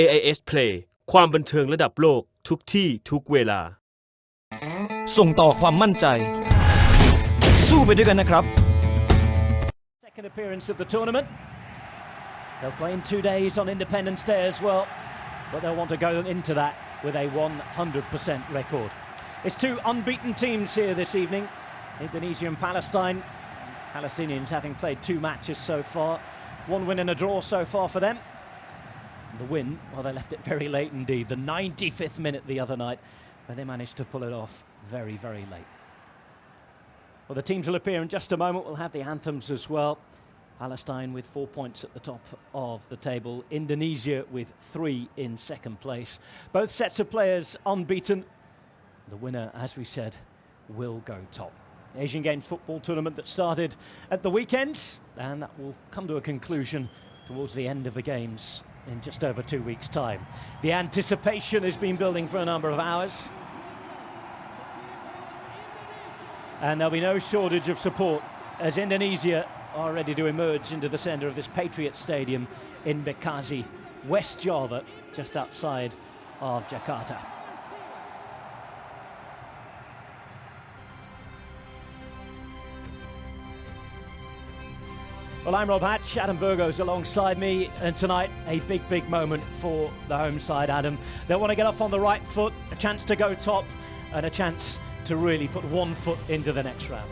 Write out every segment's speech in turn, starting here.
AIS Play ความบันเทิงระดับโลกทุกที่ทุกเวลาส่งต่อความมั่นใจสู้ไปด้วยกันนะครับ Second appearance of the tournament. They'll play in 2 days on Independence Day as well, but they'll want to go into that with a 100% record. It's two unbeaten teams here this evening, Indonesia and Palestine. Palestinians having played 2 matches so far, 1 win and a draw so far for them. The win, well, they left it very late indeed, the 95th minute the other night, where they managed to pull it off very, very late. Well, the teams will appear in just a moment. We'll have the anthems as well. Palestine with 4 points at the top of the table. Indonesia with 3 in second place. Both sets of players unbeaten. The winner, as we said, will go top. Asian Games football tournament that started at the weekend, and that will come to a conclusion towards the end of the games in just over 2 weeks' time. The anticipation has been building for a number of hours. And there'll be no shortage of support as Indonesia are ready to emerge into the centre of this Patriot Stadium in Bekasi, West Java, just outside of Jakarta. Well, I'm Rob Hatch, Adam Virgo's alongside me, and tonight a big moment for the home side, Adam. They want to get off on the right foot, a chance to go top, and a chance to really put 1 foot into the next round.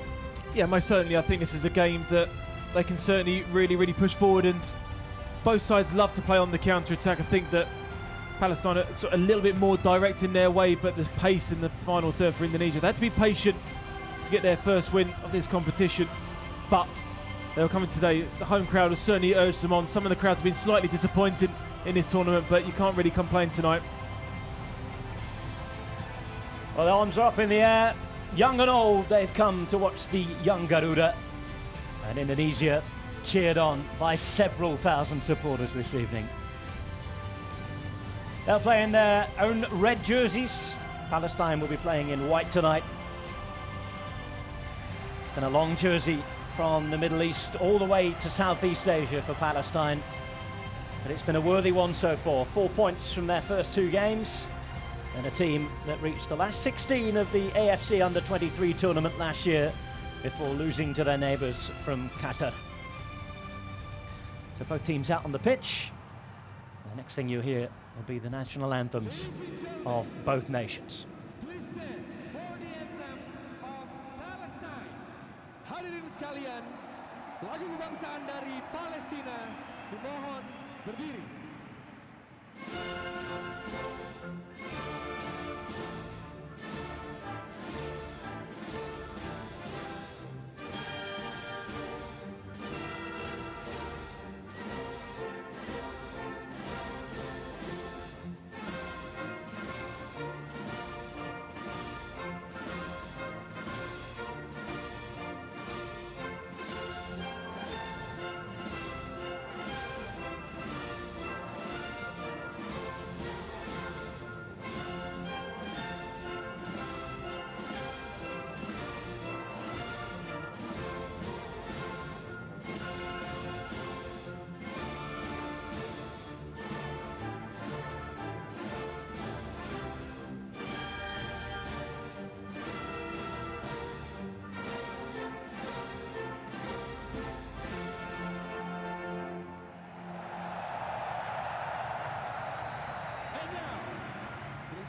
Yeah, most certainly. I think this is a game that they can certainly really push forward, and both sides love to play on the counter-attack. I think that Palestine are sort of a little bit more direct in their way, but there's pace in the final third for Indonesia. They had to be patient to get their first win of this competition, but they were coming today. The home crowd has certainly urged them on. Some of the crowds have been slightly disappointed in this tournament, but you can't really complain tonight. Well, the arms are up in the air. Young and old, they've come to watch the young Garuda. And Indonesia cheered on by several thousand supporters this evening. They'll play in their own red jerseys. Palestine will be playing in white tonight. It's been a long jersey from the Middle East all the way to Southeast Asia for Palestine. But it's been a worthy one so far. 4 points from their first 2 games. And a team that reached the last 16 of the AFC Under-23 tournament last year before losing to their neighbours from Qatar. So both teams out on the pitch. The next thing you'll hear will be the national anthems of both nations. Please stand for the anthem of Palestine. Hadirin sekalian, lagu kebangsaan dari Palestina dimohon berdiri.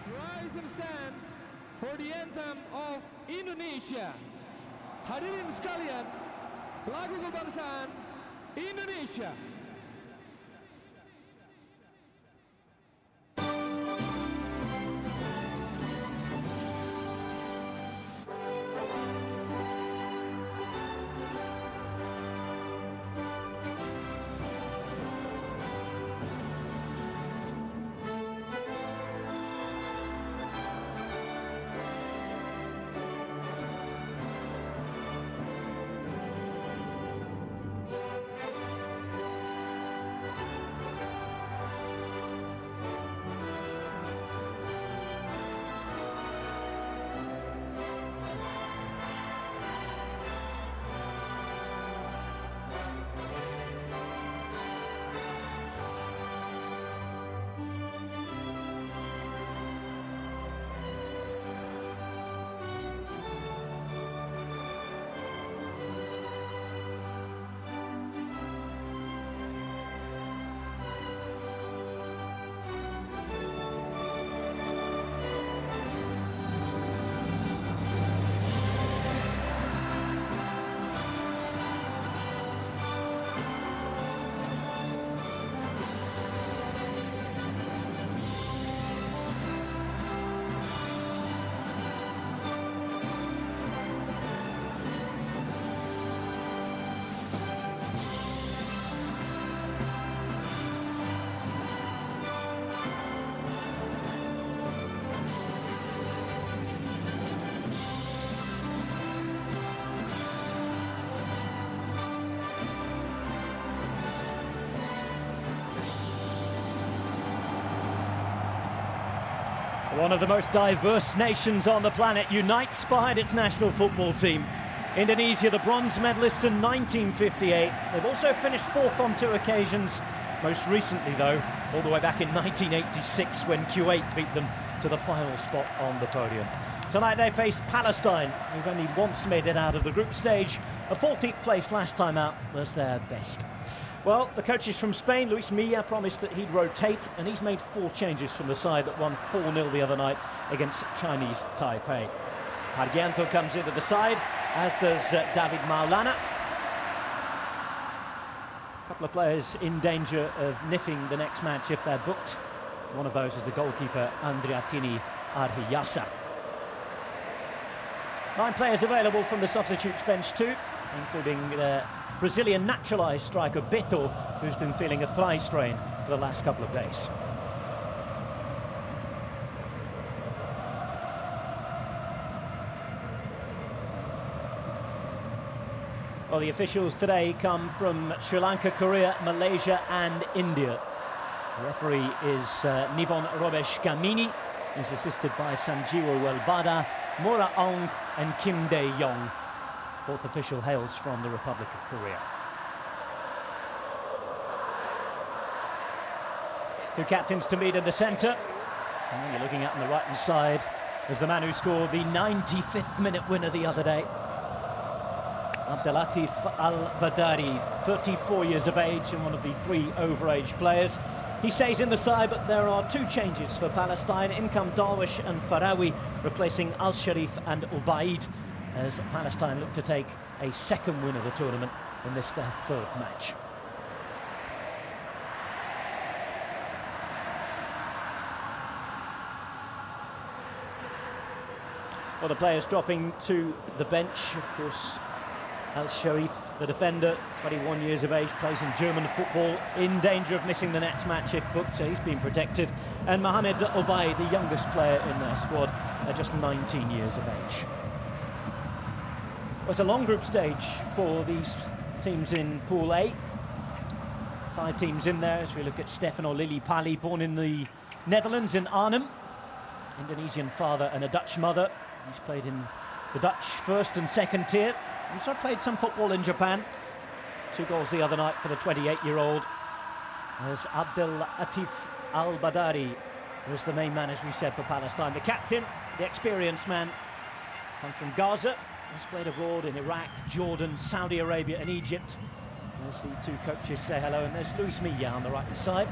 Rise and stand for the anthem of Indonesia. Hadirin sekalian, lagu kebangsaan Indonesia. One of the most diverse nations on the planet unites behind its national football team. Indonesia, the bronze medalists in 1958. They've also finished fourth on 2 occasions. Most recently, though, all the way back in 1986 when Kuwait beat them to the final spot on the podium. Tonight they face Palestine, who've only once made it out of the group stage. A 14th place last time out was their best. Well, the coaches from Spain, Luis Milla, promised that he'd rotate, and he's made 4 changes from the side that won 4-0 the other night against Chinese Taipei. Hargianto comes into the side, as does David Maulana. A couple of players in danger of niffing the next match if they're booked. One of those is the goalkeeper, Andriatini Arhiyasa. 9 players available from the substitutes bench too, including the Brazilian naturalised striker Beto, who's been feeling a thigh strain for the last couple of days. Well, the officials today come from Sri Lanka, Korea, Malaysia and India. The referee is Nivon Robesh Gamini. He's assisted by Sanjiwa Welbada, Mora Aung and Kim Dae-yong. 4th official hails from the Republic of Korea. 2 captains to meet in the centre. And then you're looking at on the right-hand side is the man who scored the 95th minute winner the other day. Abdelatif Al-Badari, 34 years of age and one of the 3 overage players. He stays in the side, but there are 2 changes for Palestine. In come Darwish and Farawi, replacing Al-Sharif and Ubaid, as Palestine look to take a 2nd win of the tournament in this their 3rd match. Well, the players dropping to the bench, of course. Al-Sharif, the defender, 21 years of age, plays in German football, in danger of missing the next match if booked, so he's been protected. And Mohamed Obay, the youngest player in their squad, just 19 years of age. Well, it's a long group stage for these teams in Pool A. 5 teams in there as we look at Stefano Lillipali, born in the Netherlands in Arnhem. Indonesian father and a Dutch mother. He's played in the Dutch 1st and 2nd tier. Also played some football in Japan. 2 goals the other night for the 28-year-old. There's Abdel Atif Al-Badari, who's the main man, as we said, for Palestine. The captain, the experienced man, comes from Gaza. He's played abroad in Iraq, Jordan, Saudi Arabia and Egypt. There's the 2 coaches say hello, and there's Luis Milla on the right-hand side.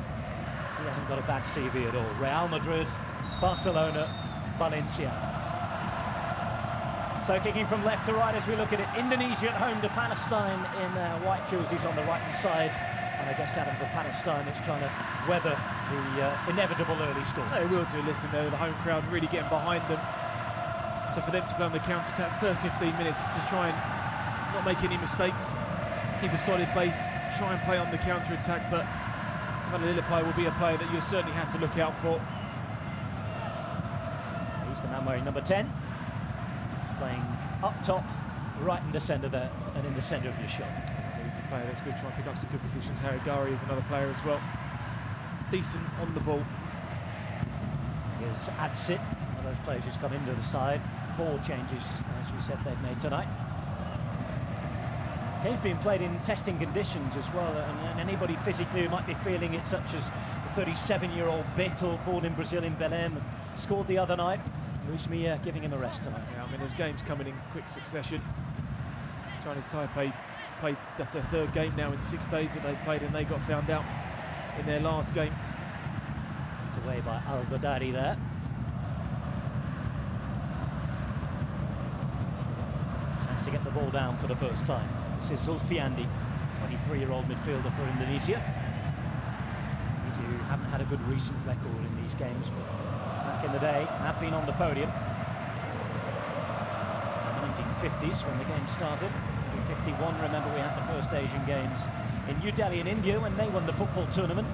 He hasn't got a bad CV at all. Real Madrid, Barcelona, Valencia. So kicking from left to right as we look at it, Indonesia at home to Palestine in white jerseys on the right-hand side. And I guess, Adam, for Palestine, it's trying to weather the inevitable early storm. They will do. Listen, though, the home crowd really getting behind them. So for them to play on the counter-attack, first 15 minutes to try and not make any mistakes, keep a solid base, try and play on the counter-attack. But Samana Lillipali will be a player that you'll certainly have to look out for. He's the man wearing number 10. Playing up top, right in the centre there, and in the centre of your shot. He's a player that's good, trying to pick up some good positions. Harry Gari is another player as well. Decent on the ball. Here's Adsit, one of those players who's come into the side. 4 changes, as we said, they've made tonight. Game's been played in testing conditions as well, and anybody physically who might be feeling it, such as the 37-year-old Beto, born in Brazil in Belém, scored the other night. Luis Milla giving him a rest tonight. Yeah, I mean, there's games coming in quick succession. Chinese Taipei played, that's their 3rd game now in 6 days that they've played, and they got found out in their last game. Put away by Al-Badari there. Chance to get the ball down for the first time. This is Zulfiandi, 23-year-old midfielder for Indonesia. These who haven't had a good recent record in these games, but back in the day have been on the podium. In the 1950s when the game started. In 1951, remember, we had the first Asian Games in New Delhi in India when they won the football tournament.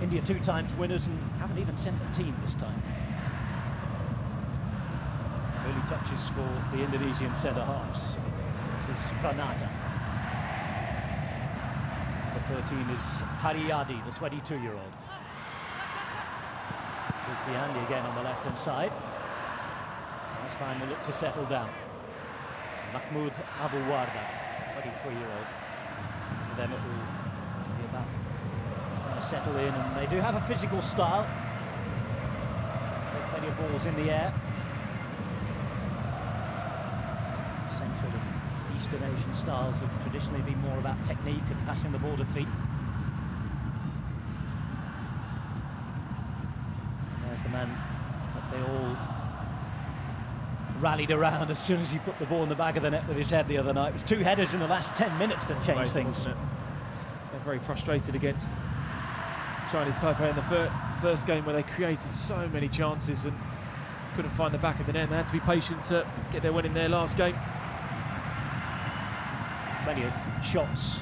India 2 times winners and haven't even sent a team this time. Early touches for the Indonesian centre-halves. This is Pranata. The 13 is Haryadi, the 22-year-old. Soufiane again on the left-hand side. This time will look to settle down. Mahmoud Abu Warda, 23-year-old. For them it will be about trying to settle in, and they do have a physical style. Plenty of balls in the air. Central and Eastern Asian styles have traditionally been more about technique and passing the ball to feet. And there's the man that they all rallied around as soon as he put the ball in the back of the net with his head the other night. It was 2 headers in the last 10 minutes that changed Amazing, things. wasn't it? They're very frustrated against Chinese Taipei in the first game, where they created so many chances and couldn't find the back of the net. They had to be patient to get their win in their last game. Plenty of shots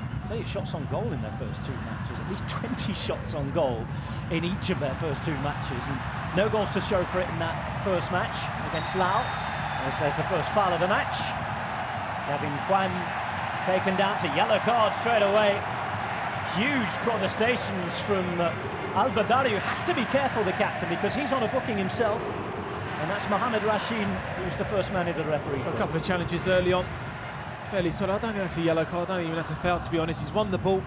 on goal in their first 2 matches. At least 20 shots on goal in each of their first 2 matches, and no goals to show for it in that first match against Laos. As there's the first foul of the match. Gavin Kwan taken down to yellow card straight away. Huge protestations from Al-Badari, who has to be careful, the captain, because he's on a booking himself. And that's Mohamed Rashid, who's the first man in the referee. A couple of challenges early on, fairly solid. I don't think that's a yellow card. I don't even think that's a foul, to be honest. He's won the ball.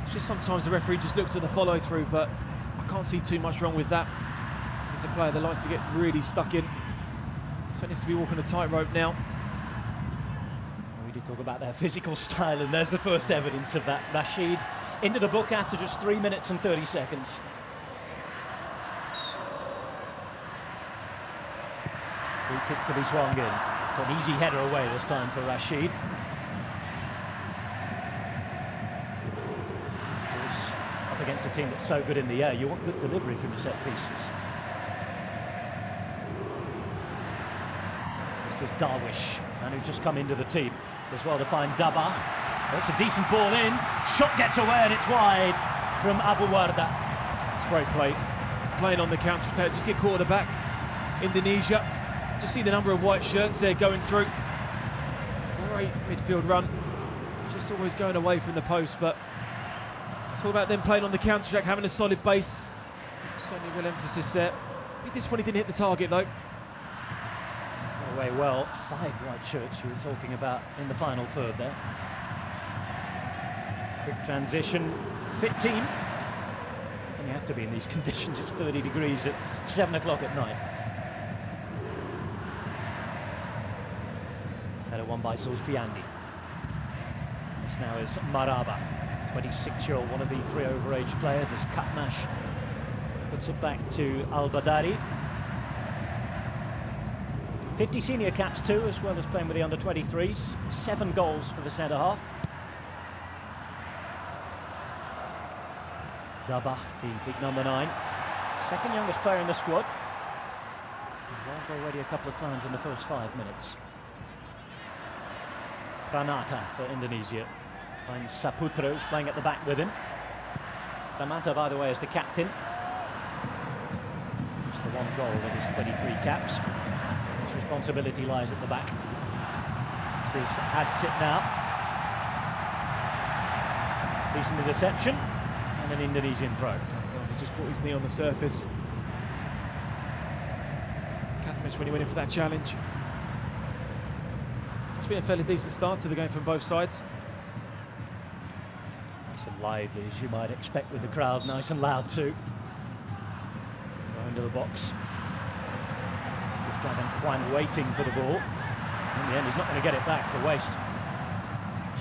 It's just sometimes the referee just looks at the follow-through, but I can't see too much wrong with that. He's a player that likes to get really stuck in. So needs to be walking a tightrope now. We did talk about their physical style, and there's the first evidence of that. Rashid into the book after just 3 minutes and 30 seconds. Free kick to be swung in. It's an easy header away this time for Rashid. Of course, up against a team that's so good in the air, you want good delivery from your set pieces. This is Darwish, and who's just come into the team as well to find Dabakh. It's a decent ball in, shot gets away and it's wide from Abu Warda. It's great play, playing on the counter-attack, just get caught at the back. Indonesia, just see the number of white shirts there going through. Great midfield run, just always going away from the post, but talk about them playing on the counter-attack, having a solid base. Certainly real emphasis there. Bit disappointed he didn't hit the target though. Away well, 5 white shirts you were talking about in the final third there. Quick transition, fit team. And you have to be in these conditions, it's 30 degrees at 7 o'clock at night. Header won by Zulfiandi. This now is Maraba, 26-year-old, one of the 3 overage players, as Katmash puts it back to Al-Badari. 50 senior caps too, as well as playing with the under-23s. 7 goals for the centre-half. Dabakh, the big number 9. Second youngest player in the squad. Involved already a couple of times in the first 5 minutes. Pranata for Indonesia. Finds Saputra, who's playing at the back with him. Pranata, by the way, is the captain. Just the 1 goal in his 23 caps. His responsibility lies at the back. This is Adsit now. Decent interception and an Indonesian throw. He just caught his knee on the surface. Katmash when he went in for that challenge. It's been a fairly decent start to the game from both sides. Nice and lively, as you might expect with the crowd. Nice and loud too. Throw into the box. This is Gavin Kwan waiting for the ball. In the end, he's not going to get it back. It's a waste.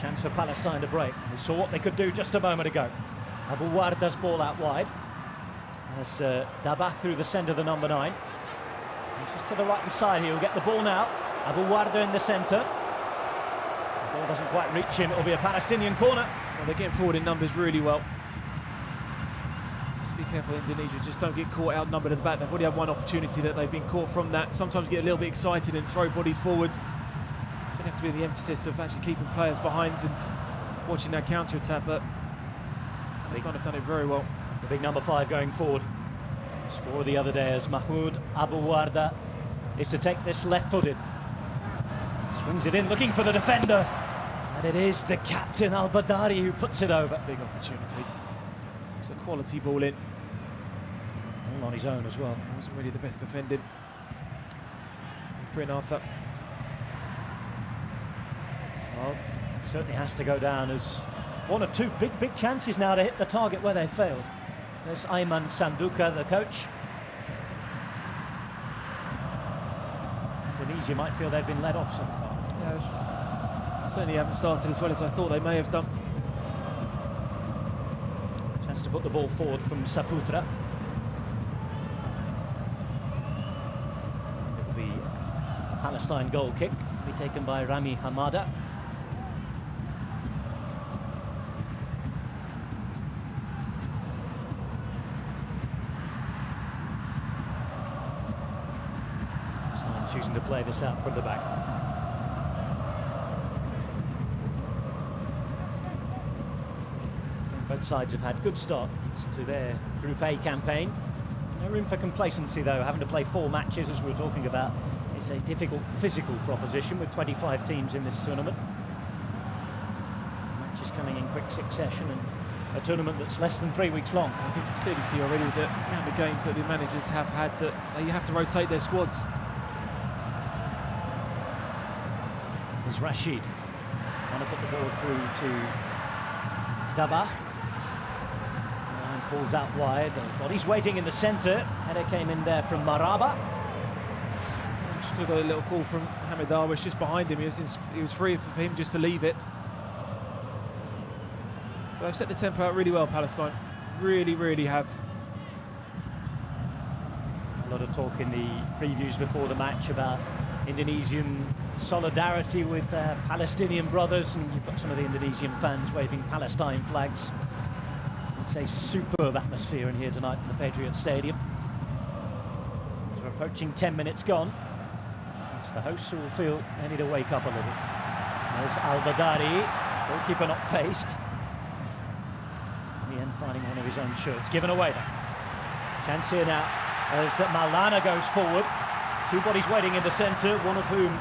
Chance for Palestine to break. We saw what they could do just a moment ago. Abu Warda's ball out wide. As Dabakh through the centre, the number 9. He's just to the right-hand side here. He'll get the ball now. Abu Warda in the centre. The ball doesn't quite reach him. It'll be a Palestinian corner. Well, they're getting forward in numbers really well. Just be careful, Indonesia. Just don't get caught outnumbered at the back. They've already had one opportunity that they've been caught from that. Sometimes get a little bit excited and throw bodies forward. So you have to be the emphasis of actually keeping players behind and watching that counter-attack, but Palestine have done it very well. The big number 5 going forward. Score the other day as Mahmoud Abu Warda is to take this left-footed. Swings it in, looking for the defender. And it is the captain, Al-Badari, who puts it over. Big opportunity. It's a quality ball in. tackle on his own as well. It wasn't really the best defending. Bryn Arthur. Well, it certainly has to go down as one of two big chances now to hit the target where they failed. There's Ayman Sanduka, the coach. Indonesia might feel they've been let off so far. Yeah, certainly haven't started as well as I thought they may have done. Chance to put the ball forward from Saputra. It'll be a Palestine goal kick, be taken by Rami Hamada. Palestine choosing to play this out from the back. Both sides have had good starts to their Group A campaign. No room for complacency though, having to play 4 matches as we were talking about. It's a difficult physical proposition with 25 teams in this tournament. Matches coming in quick succession and a tournament that's less than 3 weeks long. You can clearly see already with the amount of games that the managers have had that you have to rotate their squads. Here's Rashid trying to put the ball through to Dabach. And pulls out wide. The body's waiting in the centre. Header came in there from Maraba. Just got a little call from Hamid Darwish just behind him. He was free for him just to leave it. But they've set the tempo out really well, Palestine. Really have. A lot of talk in the previews before the match about Indonesian solidarity with their Palestinian brothers, and you've got some of the Indonesian fans waving Palestine flags. It's a superb atmosphere in here tonight in the Patriot Stadium. As we're approaching 10 minutes gone, it's the hosts who will feel they need to wake up a little. There's Al-Badari, goalkeeper not faced. In the end, finding one of his own shirts, given away there. Chance here now as Maulana goes forward. 2 bodies waiting in the centre, one of whom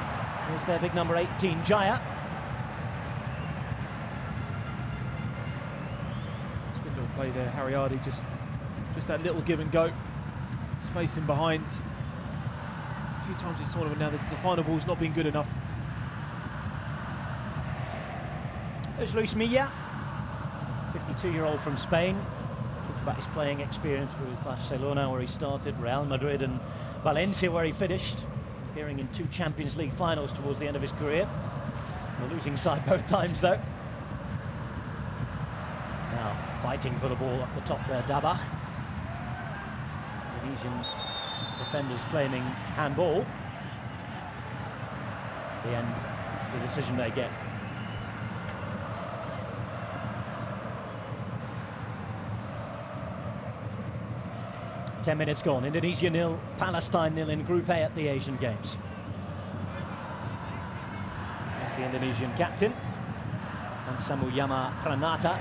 is their big number 18, Jaya. It's good little play there, Hariadi, just that little give and go. Spacing behind. A few times this tournament now that the final ball's not been good enough. There's Luis Milla, 52-year-old from Spain. Talked about his playing experience with Barcelona, where he started, Real Madrid and Valencia, where he finished. Appearing in 2 Champions League finals towards the end of his career. The losing side both times, though. Now fighting for the ball up the top there, Dabach. Indonesian defenders claiming handball. At the end, it's the decision they get. Ten minutes gone. Indonesia 0, Palestine 0 in Group A at the Asian Games. There's the Indonesian captain, and Samuyama Pranata.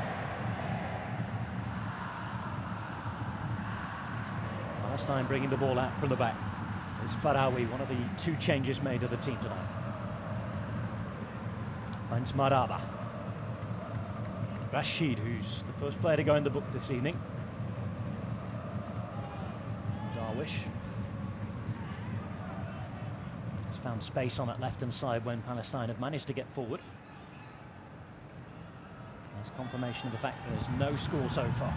Palestine bringing the ball out from the back. There's Farawi, one of the 2 changes made to the team tonight. Finds Maraba. Rashid, who's the first player to go in the book this evening. Darwish has found space on that left-hand side when Palestine have managed to get forward. There's confirmation of the fact there's no score so far.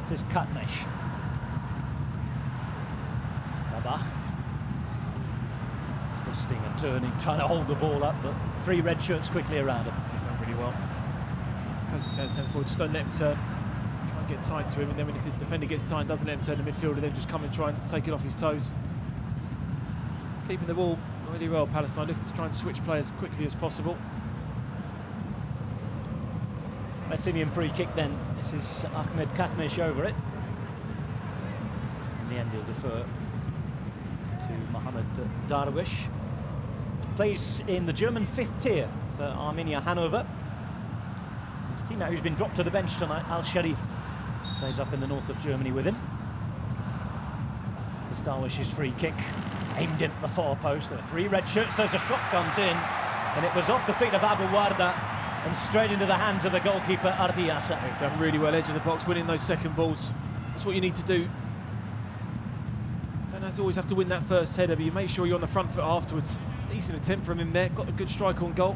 This is Katmesh. Dabach. Twisting and turning, trying to hold the ball up, but 3 red shirts quickly around him. He's done really well. Coaching to the centre forward, just don't let him turn. Try and get tight to him, and then if the defender gets tight and doesn't let him turn, the midfielder then just come and try and take it off his toes. Keeping the ball really well, Palestine, looking to try and switch play as quickly as possible. Palestinian free kick then. This is Ahmed Katmesh over it. In the end, he'll defer to Mohamed Darwish. Plays in the German 5th tier for Arminia Hanover. His teammate who's been dropped to the bench tonight, Al Sharif, plays up in the north of Germany with him. There's Darwish's free kick, aimed in at the far post. There are 3 red shirts as the shot comes in, and it was off the feet of Abu Warda. and straight into the hands of the goalkeeper, Ardiasa. They've done really well edge of the box, winning those second balls. That's what you need to do. Don't always have to win that first header, but you make sure you're on the front foot afterwards. Decent attempt from him there, got a good strike on goal.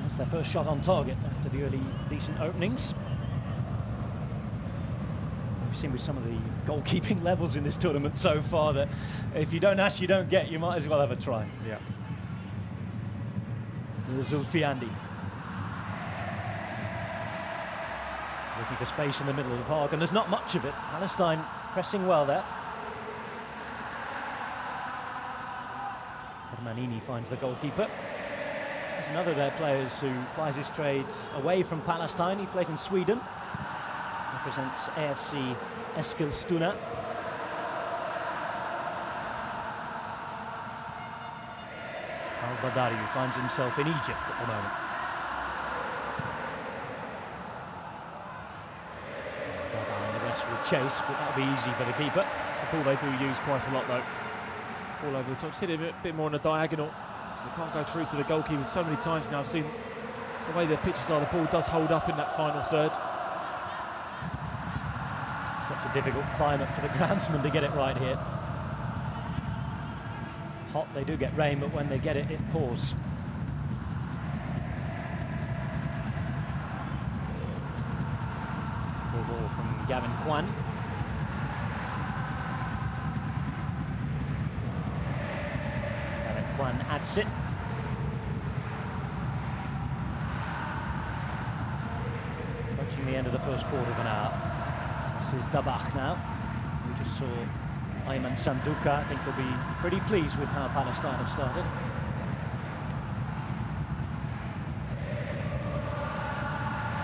That's their first shot on target after the early decent openings. We've seen with some of the goalkeeping levels in this tournament so far that if you don't ask, you don't get. You might as well have a try. Yeah. Zulfiandi. Looking for space in the middle of the park, and there's not much of it. Palestine pressing well there. Manini finds the goalkeeper. There's another of their players who plies his trade away from Palestine. He plays in Sweden. Represents AFC Eskilstuna. Al-Badari, who finds himself in Egypt at the moment. And the rest will chase, but that'll be easy for the keeper. It's a ball they do use quite a lot though. All over the top, sit a bit more on a diagonal, so you can't go through to the goalkeeper. So many times now I've seen the way the pitches are, the ball does hold up in that final third. Such a difficult climate for the groundsman to get it right here. Hot, they do get rain, but when they get it, it pours. Full ball from Gavin Kwan. Kwan adds it. Approaching the end of the first quarter of an hour. This is Dabach now. We just saw Ayman Sanduka. I think he'll be pretty pleased with how Palestine have started.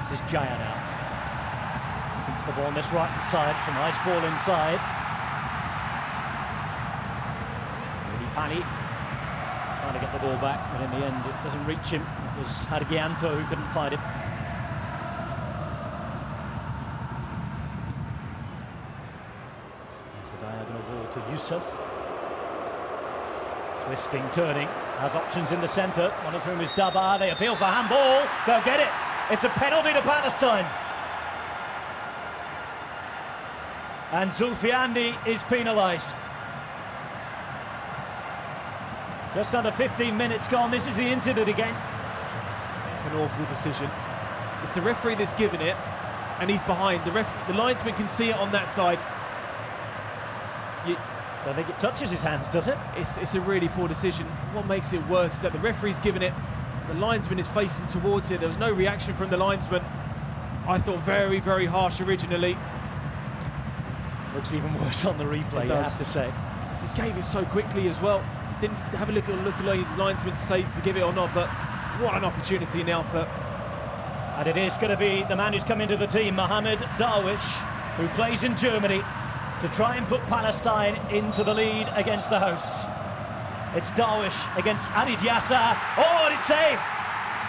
This is Jaya now. Keeps the ball on this right hand side. It's a nice ball inside. Really Pani. Trying to get the ball back, but in the end it doesn't reach him. It was Hargianto who couldn't find it. It's a diagonal ball to Yusuf. Twisting, turning, has options in the centre, one of whom is Dabar. They appeal for handball, they'll get it. It's a penalty to Palestine. And Zulfiandi is penalised. Just under 15 minutes gone. This is the incident again. It's an awful decision. It's the referee that's given it, and he's behind. The linesman can see it on that side. I don't think it touches his hands, does it? It's a really poor decision. What makes it worse is that the referee's given it. The linesman is facing towards it. There was no reaction from the linesman. I thought very, very harsh originally. Looks even worse on the replay, I have to say. He gave it so quickly as well. Didn't have a look at his linesman to say to give it or not, but what an opportunity now for... And it is going to be the man who's come into the team, Mohamed Darwish, who plays in Germany, to try and put Palestine into the lead against the hosts. It's Darwish against Arid Yasser. Oh, and it's saved!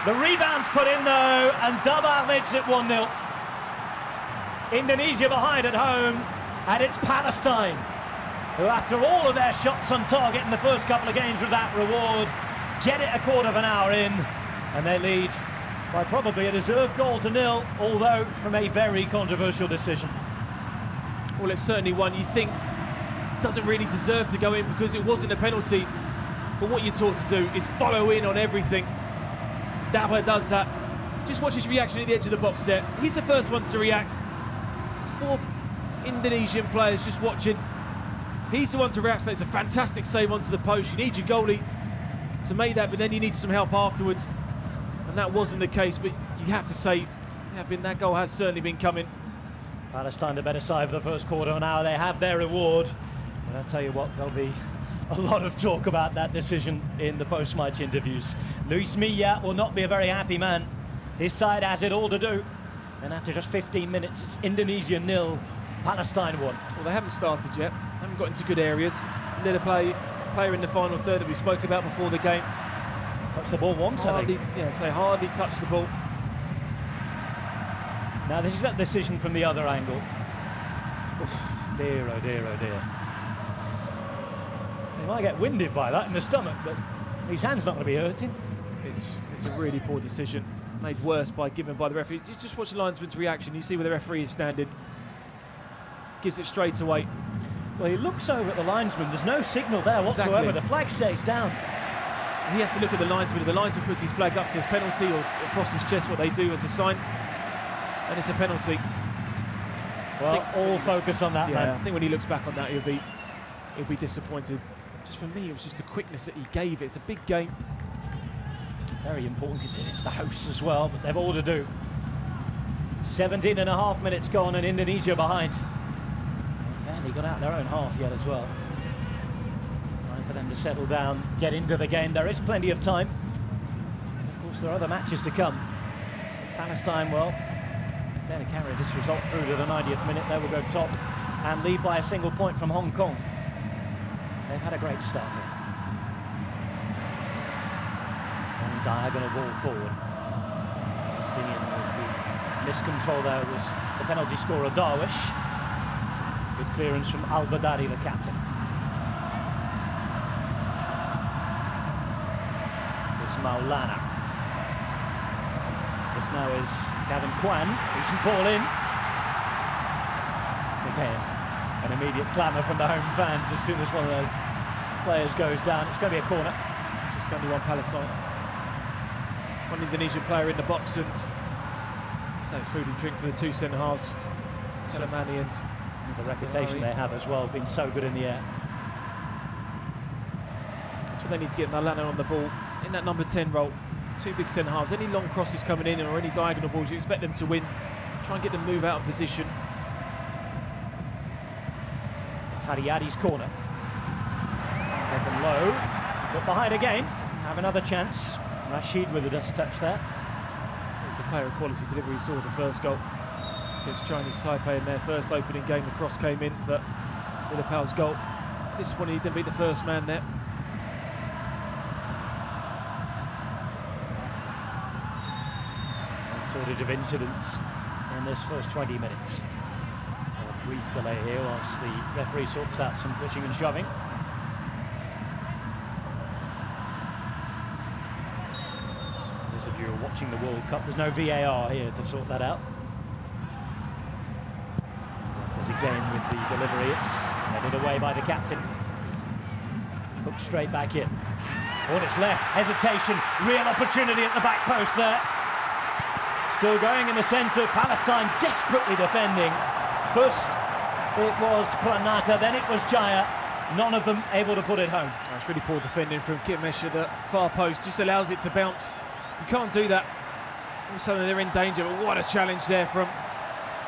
The rebound's put in though, and Dabar makes it 1-0. Indonesia behind at home, and it's Palestine, who after all of their shots on target in the first couple of games without reward, get it a quarter of an hour in, and they lead by probably a deserved goal to 0, although from a very controversial decision. Well, it's certainly one you think doesn't really deserve to go in because it wasn't a penalty, but what you're taught to do is follow in on everything. Dabar does that. Just watch his reaction at the edge of the box there. He's the first one to react. There's 4 Indonesian players just watching. He's the one to react. It's a fantastic save onto the post. You need your goalie to make that, but then you need some help afterwards. And that wasn't the case, but you have to say, that goal has certainly been coming. Palestine the better side for the first quarter of an hour. They have their reward. But I'll tell you what, there'll be a lot of talk about that decision in the post-match interviews. Luis Milla will not be a very happy man. His side has it all to do. And after just 15 minutes, it's Indonesia 0, Palestine 1. Well, they haven't started yet. Haven't got into good areas. Little player in the final third that we spoke about before the game. Touched the ball once, I think. Hardly touched the ball. Now this is that decision from the other angle. Oof, dear, oh dear, oh dear. He might get winded by that in the stomach, but his hand's not going to be hurting. It's a really poor decision. made worse by the referee. You just watch the linesman's reaction. You see where the referee is standing. Gives it straight away. Well, he looks over at the linesman. There's no signal there whatsoever. Exactly. The flag stays down. He has to look at the linesman. If the linesman puts his flag up, says penalty, or across his chest, what they do as a sign, and it's a penalty. Well, all focus on that, Yeah, man. I think when he looks back on that, he'll be disappointed. Just for me, it was just the quickness that he gave it. It's a big game. Very important considering it's the hosts as well, but they've all to do. 17 and a half minutes gone and Indonesia behind. Barely got out their own half yet as well. Time for them to settle down, get into the game. There is plenty of time. Of course, there are other matches to come. Palestine, well, if they're to carry this result through to the 90th minute, they will go top and lead by a single point from Hong Kong. They've had a great start here. Long diagonal ball forward. Palestinian with the miscontrol there was the penalty scorer Darwish. Good clearance from Al Badari, the captain. It's Maulana. This now is Gavin Kwan. Decent ball in. Again, an immediate clamour from the home fans as soon as one of the players goes down. It's going to be a corner. Just only one Palestine. One Indonesian player in the box, and so it's food and drink for the two centre halves, Telemani and The reputation they have as well, being so good in the air. that's what they need to get Maulana on the ball in that number 10 role. Two big centre halves. Any long crosses coming in or any diagonal balls, you expect them to win. Try and get them move out of position. It's Haryadi's corner. Second low, but behind again. Have another chance. Rashid with a dust touch there. It's a player of quality delivery. He saw the first goal against Chinese Taipei in their first opening game. The cross came in for Willapal's goal. Disappointed he didn't beat the first man there. All sorted of incidents in this first 20 minutes. A brief delay here whilst the referee sorts out some pushing and shoving. Those of you who are watching the World Cup, there's no VAR here to sort that out. There's again with the delivery, it's headed away by the captain. Hooked straight back in. On its left, hesitation, real opportunity at the back post there. Still going in the centre, Palestine desperately defending. First it was Pranata, then it was Jaya. None of them able to put it home. Oh, it's really poor defending from Kitmesh at the far post. Just allows it to bounce. You can't do that. All of a sudden they're in danger, but what a challenge there from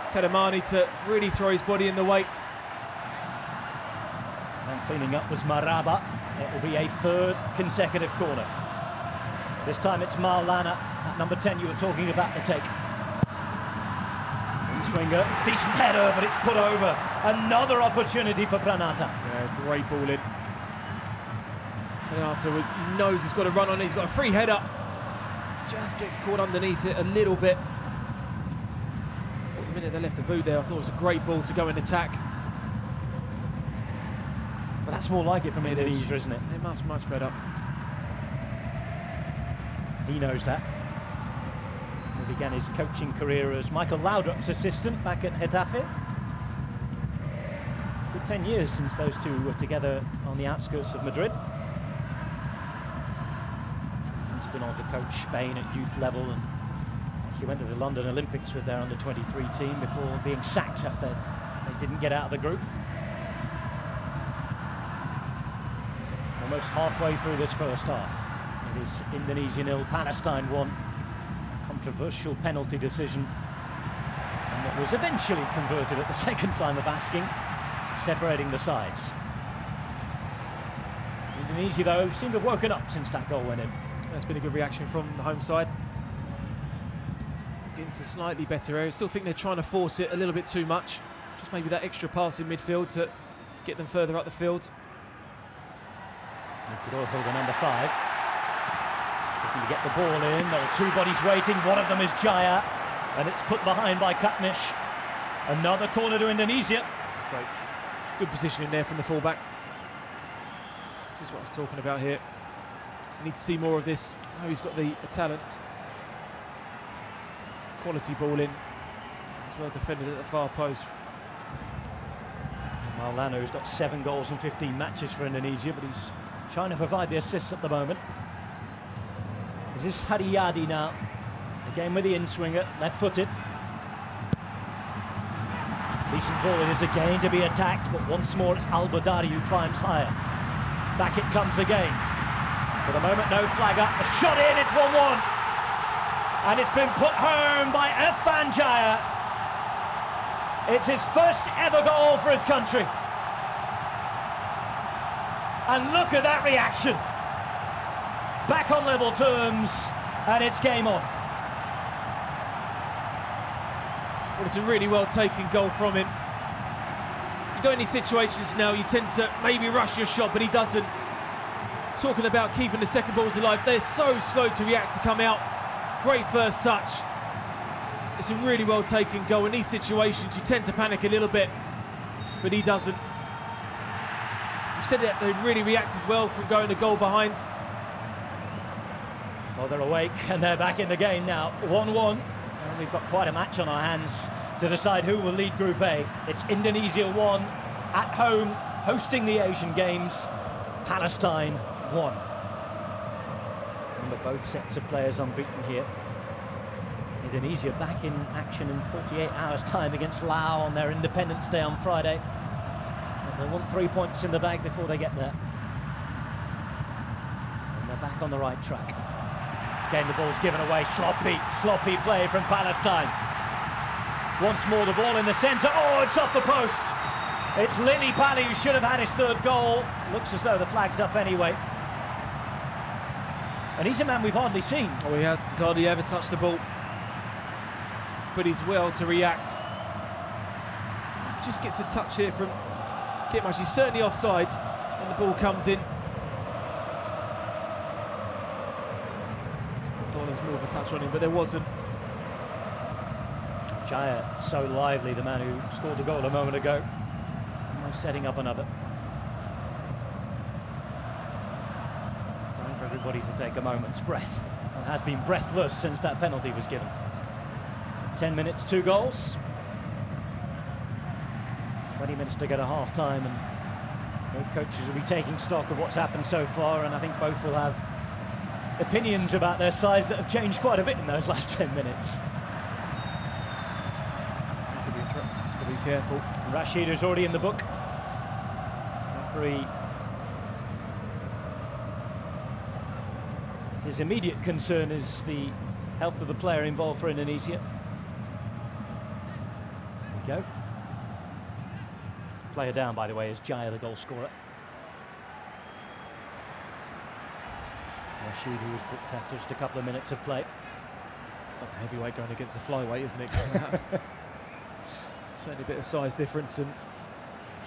Telemani to really throw his body in the way. And cleaning up was Maraba. It will be a third consecutive corner. This time it's Maulana, at number 10 you were talking about the take. Swinger, decent header, but it's put over. Another opportunity for Pranata. Yeah, great ball in. Pranata, he knows he's got to run on it. He's got a free header. Just gets caught underneath it a little bit. The minute they left the boot there, I thought it was a great ball to go and attack. But that's more like it from Indonesia, isn't it? They're much better. He knows that. He began his coaching career as Michael Laudrup's assistant back at Getafe. Good 10 years since those two were together on the outskirts of Madrid. He's been on to coach Spain at youth level and actually went to the London Olympics with their under-23 team before being sacked after they didn't get out of the group. Almost halfway through this first half. It is Indonesia 0, Palestine 1. Controversial penalty decision. And what was eventually converted at the second time of asking, separating the sides. Indonesia, though, seem to have woken up since that goal went in. That's been a good reaction from the home side. Getting to slightly better areas. Still think they're trying to force it a little bit too much. Just maybe that extra pass in midfield to get them further up the field. Nugroho, the number 5. Looking to get the ball in. There are two bodies waiting. One of them is Jaya. And it's put behind by Katniss. Another corner to Indonesia. Great. Good positioning there from the fullback. This is what I was talking about here. We need to see more of this. Oh, he's got the talent. quality ball in. It's well defended at the far post. Maulano's got 7 goals in 15 matches for Indonesia, but he's trying to provide the assists at the moment. This is Haryadi now. Again with the in-swinger, left-footed. Decent ball it is again to be attacked, but once more it's Al Badari who climbs higher. Back it comes again. For the moment, no flag up. A shot in, it's 1-1. And it's been put home by Irfan Jaya. It's his first ever goal for his country. And look at that reaction. Back on level terms, and it's game on. Well, it's a really well taken goal from him. You got any situations now, you tend to maybe rush your shot, but he doesn't. Talking about keeping the second balls alive, they're so slow to react to come out. Great first touch. It's a really well taken goal. In these situations, you tend to panic a little bit, but he doesn't. You said that they really reacted well from going a goal behind. Well, they're awake and they're back in the game now. 1-1. And we've got quite a match on our hands to decide who will lead Group A. It's Indonesia 1 at home, hosting the Asian Games. Palestine 1. Remember, both sets of players unbeaten here. Indonesia back in action in 48 hours' time against Laos on their Independence Day on Friday. But they want 3 points in the bag before they get there. And they're back on the right track. Again, the ball's given away. Sloppy play from Palestine. Once more, the ball in the centre. Oh, it's off the post. It's Lily Pali who should have had his 3rd goal. Looks as though the flag's up anyway. And he's a man we've hardly seen. Oh, he has hardly ever touched the ball. But he's well to react. He just gets a touch here from Kitmash. He's certainly offside when the ball comes in. I thought there was more of a touch on him, but there wasn't. Jaya, so lively, the man who scored the goal a moment ago. Now setting up another. Time for everybody to take a moment's breath. It has been breathless since that penalty was given. 10 minutes, 2 goals. 20 minutes to go to half-time, and both coaches will be taking stock of what's happened so far, and I think both will have opinions about their sides that have changed quite a bit in those last 10 minutes. Got to be careful. Rashid is already in the book. Referee. His immediate concern is the health of the player involved for Indonesia. There we go. Player down, by the way, is Jaya, the goal scorer. Rashid, who was booked after just a couple of minutes of play. Like a heavyweight going against a flyweight, isn't it? Certainly a bit of size difference, and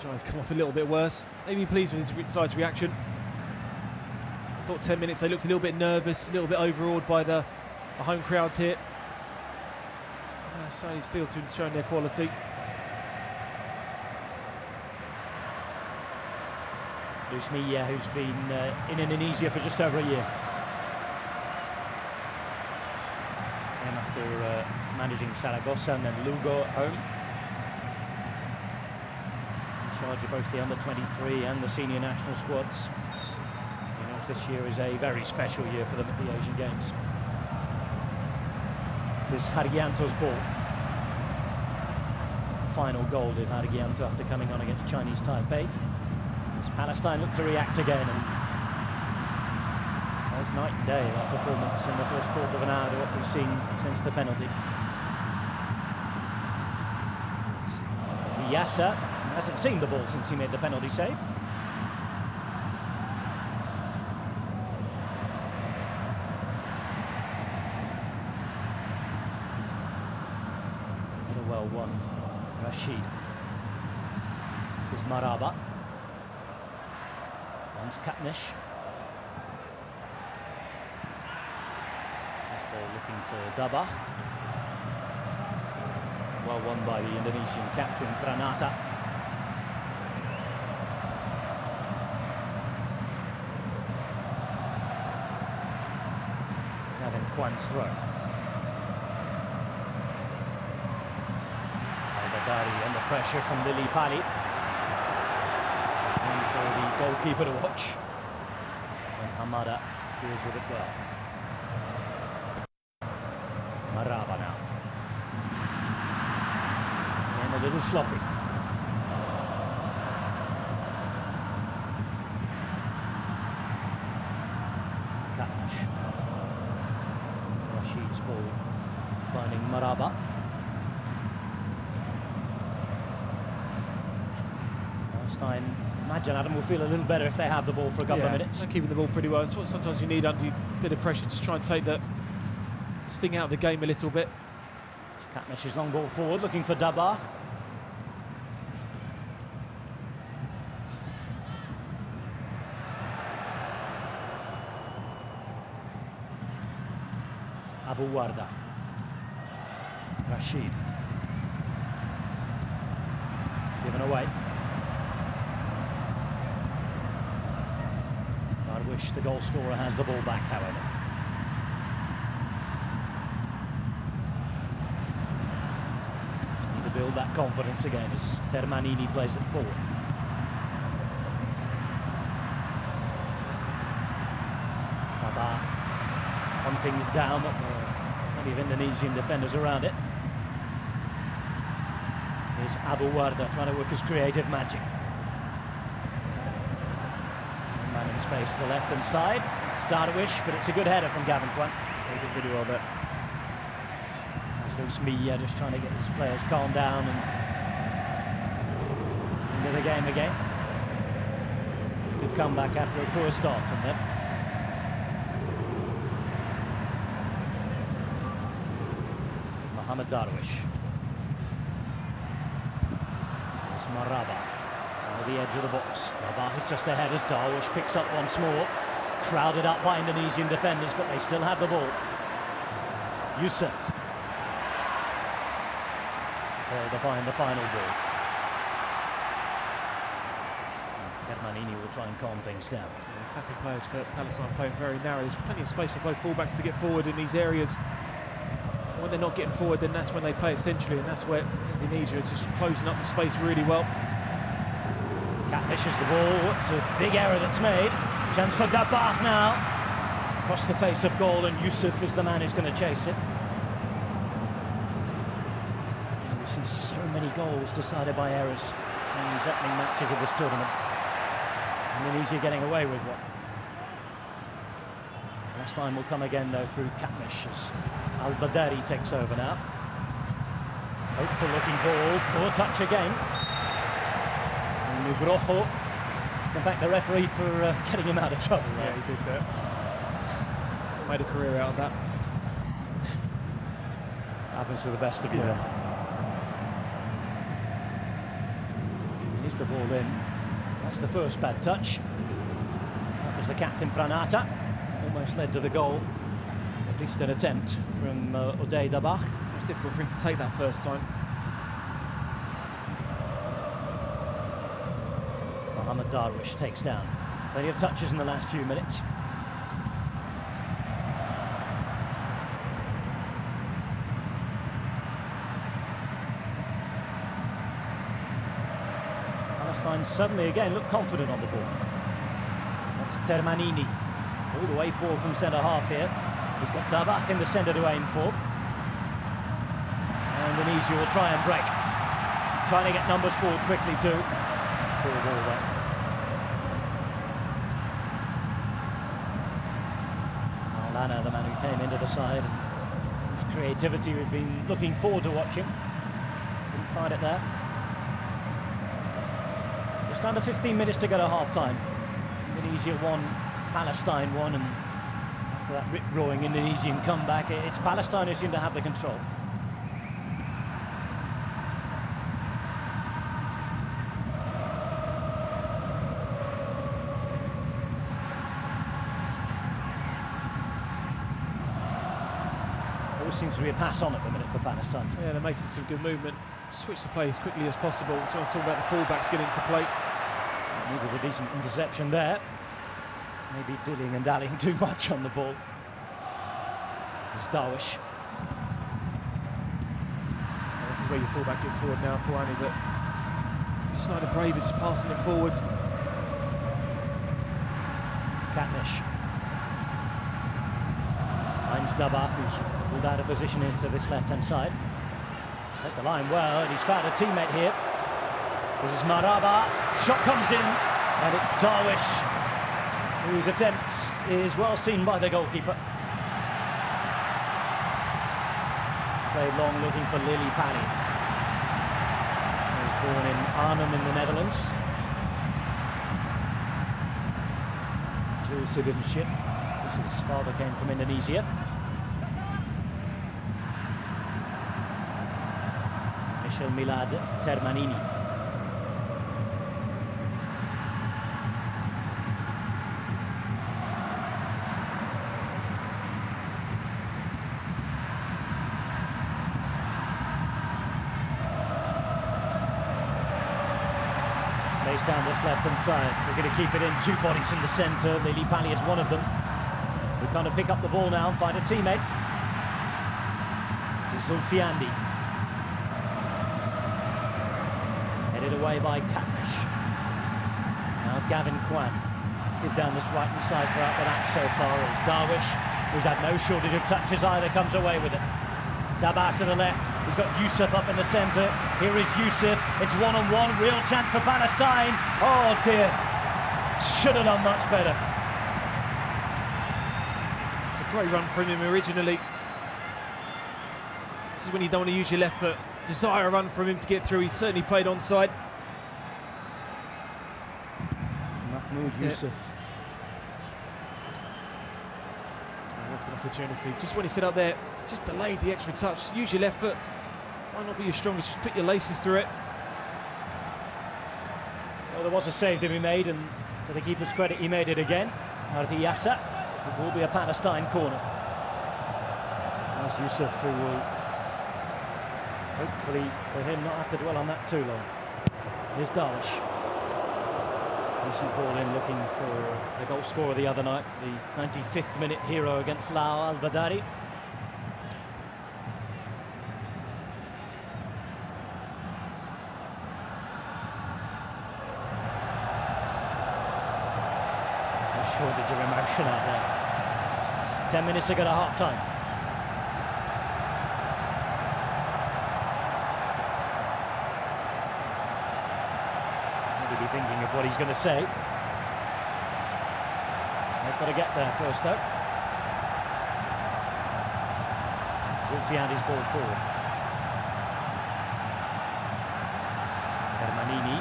Jaya's come off a little bit worse. Maybe pleased with his side's reaction. I thought 10 minutes they looked a little bit nervous, a little bit overawed by the home crowds here. Saudis feel to have shown their quality. Luis Milla, who's been in Indonesia for just over a year. And after managing Saragossa and then Lugo at home. In charge of both the under-23 and the senior national squads. You know, this year is a very special year for them at the Asian Games. This is Hargianto's ball. Final goal did Hargianto after coming on against Chinese Taipei. As Palestine look to react again, and it was night and day, that performance in the first quarter of an hour to what we've seen since the penalty. Viasa hasn't seen the ball since he made the penalty save. And a well won Rashid. This is Maraba. Katnish. This ball looking for Dabach. Well won by the Indonesian captain Pranata. Gavin Kwan's throw. Dari under pressure from Lili Pali. One for the goalkeeper to watch. And Hamada deals with it well. Maraba now. And a little sloppy. Katnash. Rashid's ball finding Maraba. Stein, imagine Adam will feel a little better if they have the ball for a couple of minutes. They're keeping the ball pretty well. It's what sometimes you need under a bit of pressure to try and take the sting out of the game a little bit. Katnash's long ball forward, looking for Dabach. Abu Warda. Rashid. Given away. Darwish, the goal scorer, has the ball back, however. Just need to build that confidence again as Termanini plays it forward. Taba hunting it down, but plenty of Indonesian defenders around it. Here's Abu Warda trying to work his creative magic. One man in space to the left-hand side. It's Darwish, but it's a good header from Gavin Kwan. They did really well there. Luis Milla just trying to get his players calmed down and into the game again. Good comeback after a poor start from them. Mohamed Darwish. There's Maraba on the edge of the box. Maraba is just ahead as Darwish picks up once more. Crowded up by Indonesian defenders, but they still have the ball. Yusuf. Failed to find the final ball. Termanini will try and calm things down. The attacking players for Palestine playing very narrow. There's plenty of space for both fullbacks to get forward in these areas. When they're not getting forward, then that's when they play it centrally, and that's where Indonesia is just closing up the space really well. Katnishes the ball. It's a big error that's made. Chance for Dabach now. Across the face of goal, and Yusuf is the man who's going to chase it. Again, we've seen so many goals decided by errors in these opening matches of this tournament. Indonesia getting away with one. Last time will come again, though, through Katnish as Al-Badari takes over now. Hopeful looking ball, poor touch again. And Nugroho, in fact, the referee for getting him out of trouble. Yeah, he did that. Made a career out of that. Happens to the best of you. Here's the ball in. That's the first bad touch. That was the captain Pranata. Almost led to the goal. At least an attempt from Uday Dabach. It's difficult for him to take that first time. Mohamed Darwish takes down. Plenty of touches in the last few minutes. Palestine suddenly again look confident on the ball. That's Termanini. All the way forward from centre half here. He's got Dabach in the centre to aim for. And Indonesia will try and break. Trying to get numbers forward quickly too. It's a poor ball there. Maulana, the man who came into the side, and whose creativity we've been looking forward to watching. Didn't find it there. Just under 15 minutes to go to half-time. Indonesia won, Palestine won, and after that rip-roaring Indonesian comeback, it's Palestine who seem to have the control. Always seems to be a pass on at the minute for Palestine. Yeah, they're making some good movement. Switch the play as quickly as possible. So I was talking about the fullbacks getting into play. Needed a decent interception there. Maybe dillying and dallying too much on the ball. There's Darwish. So this is where your fullback gets forward now, Fouani, but slightly braver just passing it forward. Katniss finds Dabach, who's pulled out of position into this left-hand side. Hit the line well, and he's found a teammate here. This is Maraba. Shot comes in, and it's Darwish, whose attempt is well seen by the goalkeeper. Played long looking for Lily Pally. He was born in Arnhem in the Netherlands. Dual citizenship, because his father came from Indonesia. Michel Milad Termanini. Space down this left-hand side. We're going to keep it in. Two bodies in the centre. Lily Pally is one of them. We kind of pick up the ball now and find a teammate. This is Zulfiandi. Headed away by Katniss. Now Gavin Kwan. Active down this right-hand side throughout the match so far is Darwish, who's had no shortage of touches either, comes away with it. Dabach to the left. He's got Yusuf up in the centre. Here is Yusuf. It's one-on-one. Real chance for Palestine. Oh dear. Should have done much better. It's a great run from him originally. This is when you don't want to use your left foot. Desire a run from him to get through. He certainly played onside. Mahmoud Yusuf. Oh, what an opportunity. Just when he set up there, just delayed the extra touch. Use your left foot. Might not be your strongest. Just put your laces through it. Well, there was a save to be made, and to the keeper's credit, he made it again. Ardi Yassa. It will be a Palestine corner. As Yusuf, who will hopefully for him not have to dwell on that too long. Here's Darwish. Decent ball in, looking for the goal scorer the other night, the 95th minute hero against Lau Al-Badari. No shortage of emotion out there. 10 minutes to go to half-time. Be thinking of what he's going to say. They've got to get there first, though. Zulfiandi's ball forward. Termanini.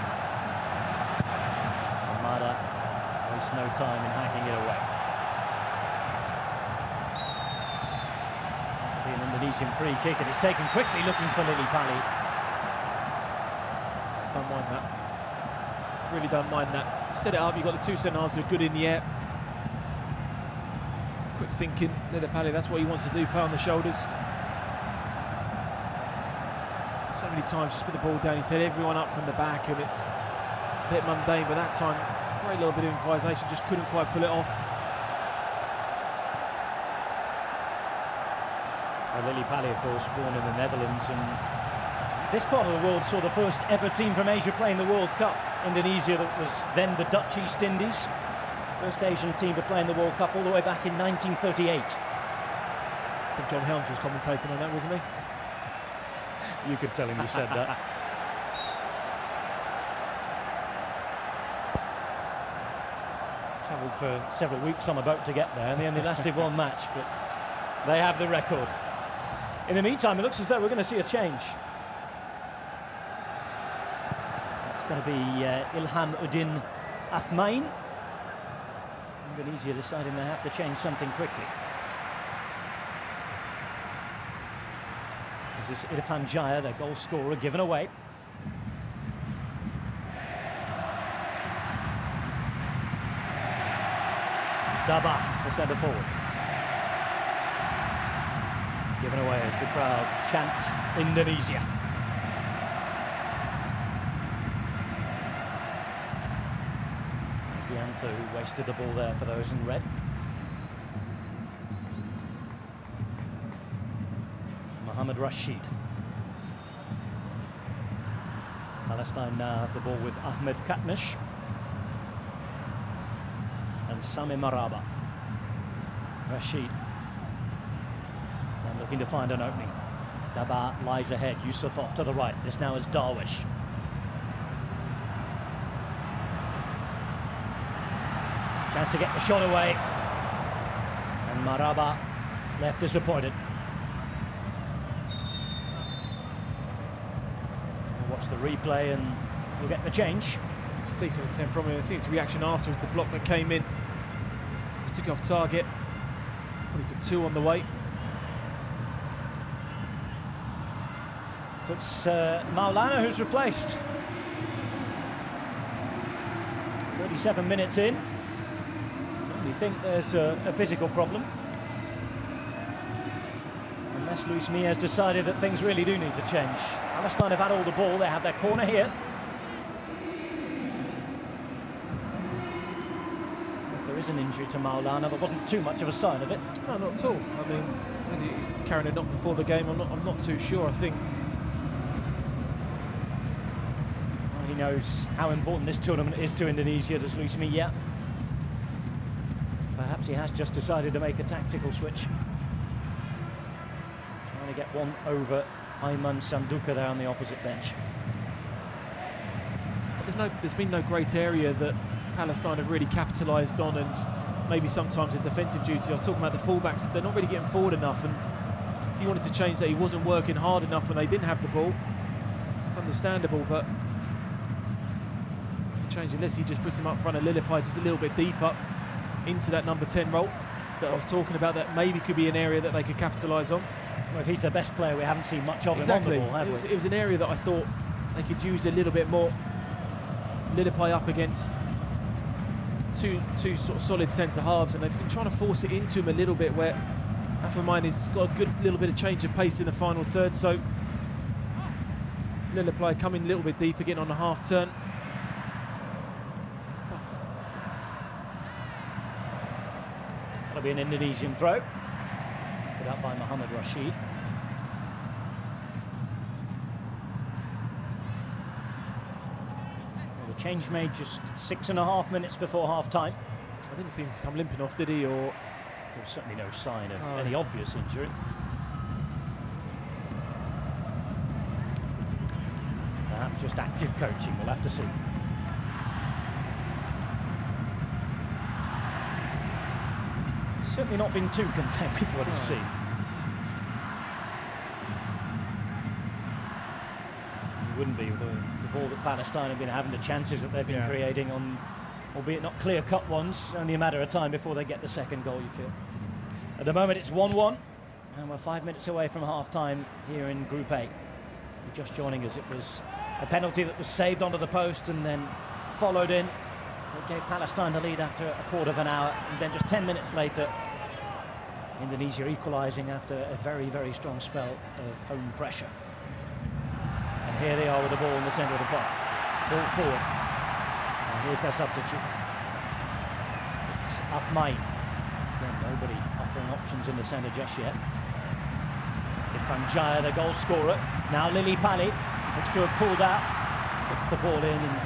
Amada wastes no time in hacking it away. That'll be an Indonesian free kick, and it's taken quickly, looking for Lily Pally. Don't mind that. Really don't mind that. Set it up, you've got the two centre-halves who are good in the air. Quick thinking, Lily Pally, that's what he wants to do, play on the shoulders. So many times just put the ball down, he said everyone up from the back, and it's a bit mundane, but that time, great little bit of improvisation, just couldn't quite pull it off. Lily Pally, of course, born in the Netherlands, and this part of the world saw the first ever team from Asia playing the World Cup. Indonesia, that was then the Dutch East Indies. First Asian team to play in the World Cup all the way back in 1938. I think John Helms was commentating on that, wasn't he? You could tell him you said that. Travelled for several weeks on a boat to get there, and they only lasted one match, but they have the record. In the meantime, it looks as though we're going to see a change. It's going to be Ilham Udin Afmain. Indonesia deciding they have to change something quickly. This is Irfan Jaya, their goal scorer, given away. Dabach, the centre forward. Given away as the crowd chant Indonesia. Gianto, who wasted the ball there for those in red. Mohamed Rashid. Palestine now have the ball with Ahmed Katmish and Sami Maraba. Rashid and looking to find an opening. Daba lies ahead, Yusuf off to the right. This now is Darwish. Chance to get the shot away. And Maraba left disappointed. We'll watch the replay and we'll get the change. Decent attempt from him. I think it's reaction afterwards, the block that came in. Just took it off target. Probably took two on the way. So it's Maulana who's replaced. 37 minutes in. We think there's a physical problem. Unless Luis Mia has decided that things really do need to change. Palestine have had all the ball, they have their corner here. If there is an injury to Maulana, there wasn't too much of a sign of it. No, not at all. I mean, whether he's carrying a knock before the game, I'm not too sure. I think Well, he knows how important this tournament is to Indonesia, does Luis Mia. Perhaps he has just decided to make a tactical switch. Trying to get one over Ayman Sanduka there on the opposite bench. there's been no great area that Palestine have really capitalised on, and maybe sometimes in defensive duty. I was talking about the fullbacks; they're not really getting forward enough. And if you wanted to change that, he wasn't working hard enough when they didn't have the ball. It's understandable, but change unless he just puts him up front of Lilipai just a little bit deeper into that number 10 role that I was talking about, that maybe could be an area that they could capitalise on. Well, if he's the best player, we haven't seen much of Exactly. him on the ball, have we? It was an area that I thought they could use a little bit more. Lilipai up against two sort of solid centre halves, and they've been trying to force it into him a little bit, where Afamine has got a good little bit of change of pace in the final third. So Lilipai coming a little bit deeper, getting on the half turn. That'll be an Indonesian throw, put up by Mohamed Rashid. Well, the change made just 6.5 minutes before half-time. I didn't seem to come limping off, did he? Or There was certainly no sign of any obvious injury. Perhaps just active coaching, we'll have to see. Certainly not been too content with what he's seen. He wouldn't be with the ball that Palestine have been having, the chances that they've been creating on, albeit not clear-cut ones, only a matter of time before they get the second goal, you feel. At the moment it's 1-1, and we're 5 minutes away from half-time here in Group A. You're just joining us, it was a penalty that was saved onto the post and then followed in. It gave Palestine the lead after a quarter of an hour, and then just 10 minutes later, Indonesia equalising after a very, very strong spell of home pressure. And here they are with the ball in the centre of the park. Ball forward. And here's their substitute. It's Afmain. Again, nobody offering options in the centre just yet. Irfan Jaya, the goal scorer. Now Lilipai looks to have pulled out. Puts the ball in, and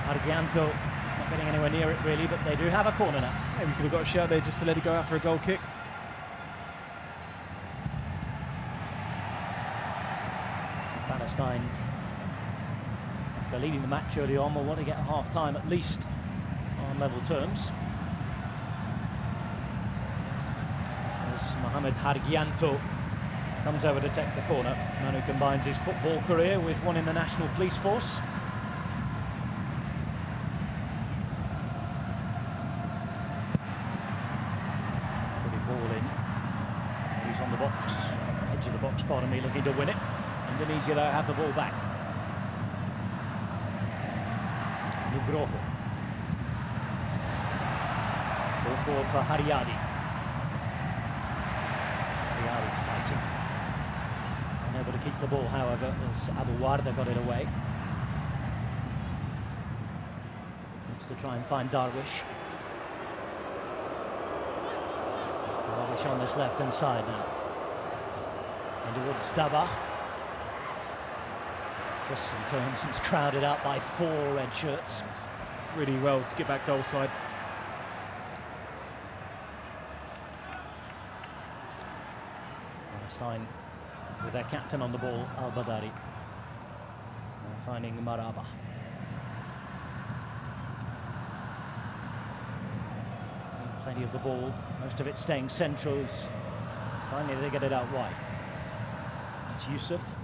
Hargianto not getting anywhere near it really, but they do have a corner now. maybe we could have got a shout there just to let it go out for a goal kick. Palestine, after leading the match early on, will want to get a half-time at least on level terms. As Mohamed Hargianto comes over to take the corner, man who combines his football career with one in the National Police Force. He's on the box, edge of the box, pardon me, looking to win it. Indonesia, though, have the ball back. Nugroho. Ball forward for Haryadi. Haryadi fighting. Unable to keep the ball, however, as Abu Warda got it away. Looks to try and find Darwish. Darwish on this left-hand side now. And towards Dabach. Christian Townsend's crowded out by 4 red shirts. Really well to get back goal side. Palestine with their captain on the ball, Al-Badari. Now finding Maraba. Plenty of the ball, most of it staying centrals. Finally they get it out wide. It's Yusuf.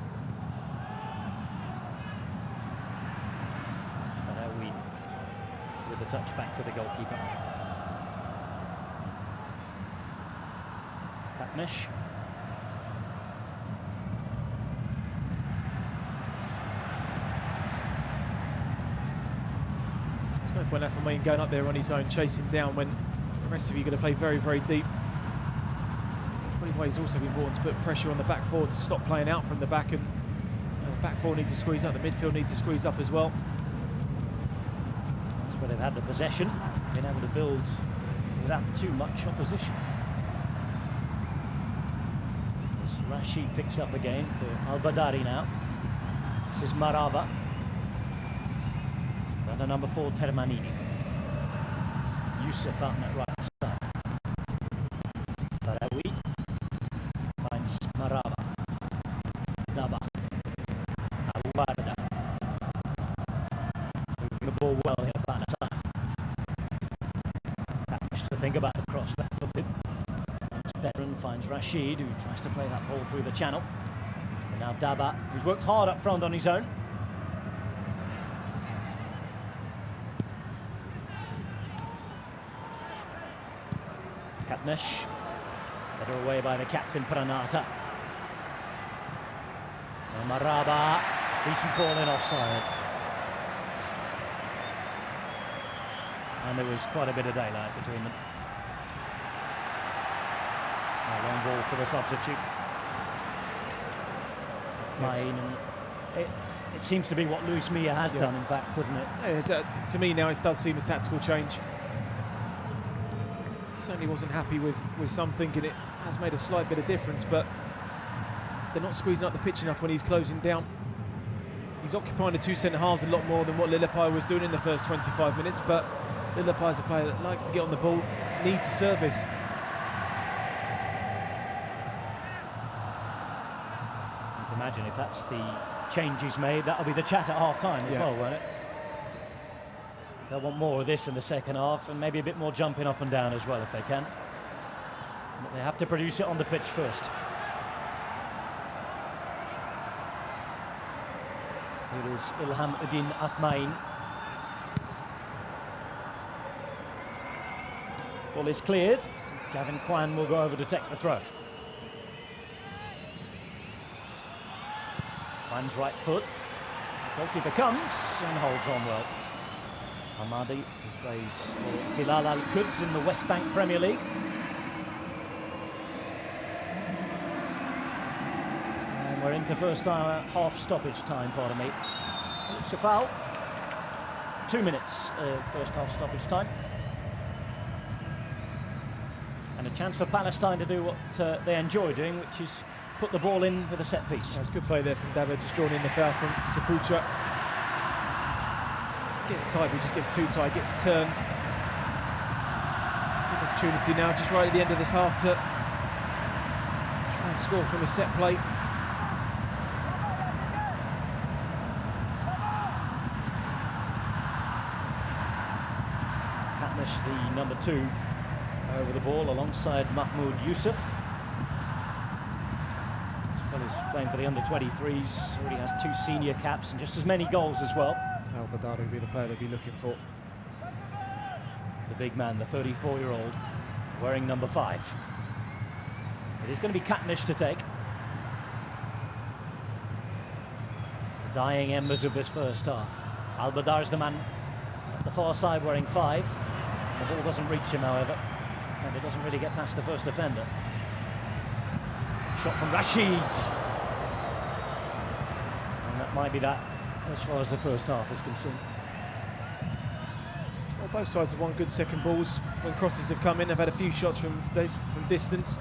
Farawi with the touch back to the goalkeeper. Katmish. There's no point left for Wayne going up there on his own, chasing down when the rest of you are going to play very, very deep. It's also important to put pressure on the back four to stop playing out from the back, and the back four needs to squeeze up, the midfield needs to squeeze up as well. That's where they've had the possession, been able to build without too much opposition. As Rashid picks up again for Al-Badari now. This is Maraba. And a number 4, Termanini. Yusuf out on that right side. Farawi finds Maraba. Daba. Awarda. Moving the ball well here, Palestine. Much to think about the cross, left footed. Bedran finds Rashid, who tries to play that ball through the channel. And now Daba, who's worked hard up front on his own. Katnish, better away by the captain Pranata. And Maraba, decent ball in offside. And there was quite a bit of daylight between them. A long ball for the substitute. Mine, and it seems to be what Luis Milla has done, in fact, doesn't it? To me now, it does seem a tactical change. Certainly wasn't happy with some, thinking it has made a slight bit of difference, but they're not squeezing up the pitch enough when he's closing down. He's occupying the 2 centre-halves a lot more than what Lillepai was doing in the first 25 minutes, but Lillepai is a player that likes to get on the ball, needs a service. You can imagine if that's the change he's made, that'll be the chat at half-time as well, won't it? They'll want more of this in the second half, and maybe a bit more jumping up and down as well if they can. But they have to produce it on the pitch first. Here is Ilham Uddin Athmain. Ball is cleared. Gavin Kwan will go over to take the throw. Kwan's right foot. Goalkeeper comes and holds on well. Hamadi, who plays for Hilal Al-Quds in the West Bank Premier League. And we're into first half stoppage time, pardon me. It's a foul. 2 minutes first half stoppage time. And a chance for Palestine to do what they enjoy doing, which is put the ball in with a set piece. That's good play there from Daba, just drawing in the foul from Saputra. Gets tight, but he just gets too tight, gets turned. Good opportunity now, just right at the end of this half, to try and score from a set play. Katnish, the number 2, over the ball alongside Mahmoud Yusuf. As well as playing for the under-23s, already has 2 senior caps and just as many goals as well. Al-Badari will be the player they'll be looking for. The big man, the 34-year-old, wearing number 5. It is going to be Katnish to take. The dying embers of this first half. Al-Badar is the man at the far side wearing 5. The ball doesn't reach him, however, and it doesn't really get past the first defender. Shot from Rashid. And that might be that as far as the first half is concerned. Well, both sides have won good second balls when crosses have come in. They've had a few shots from distance.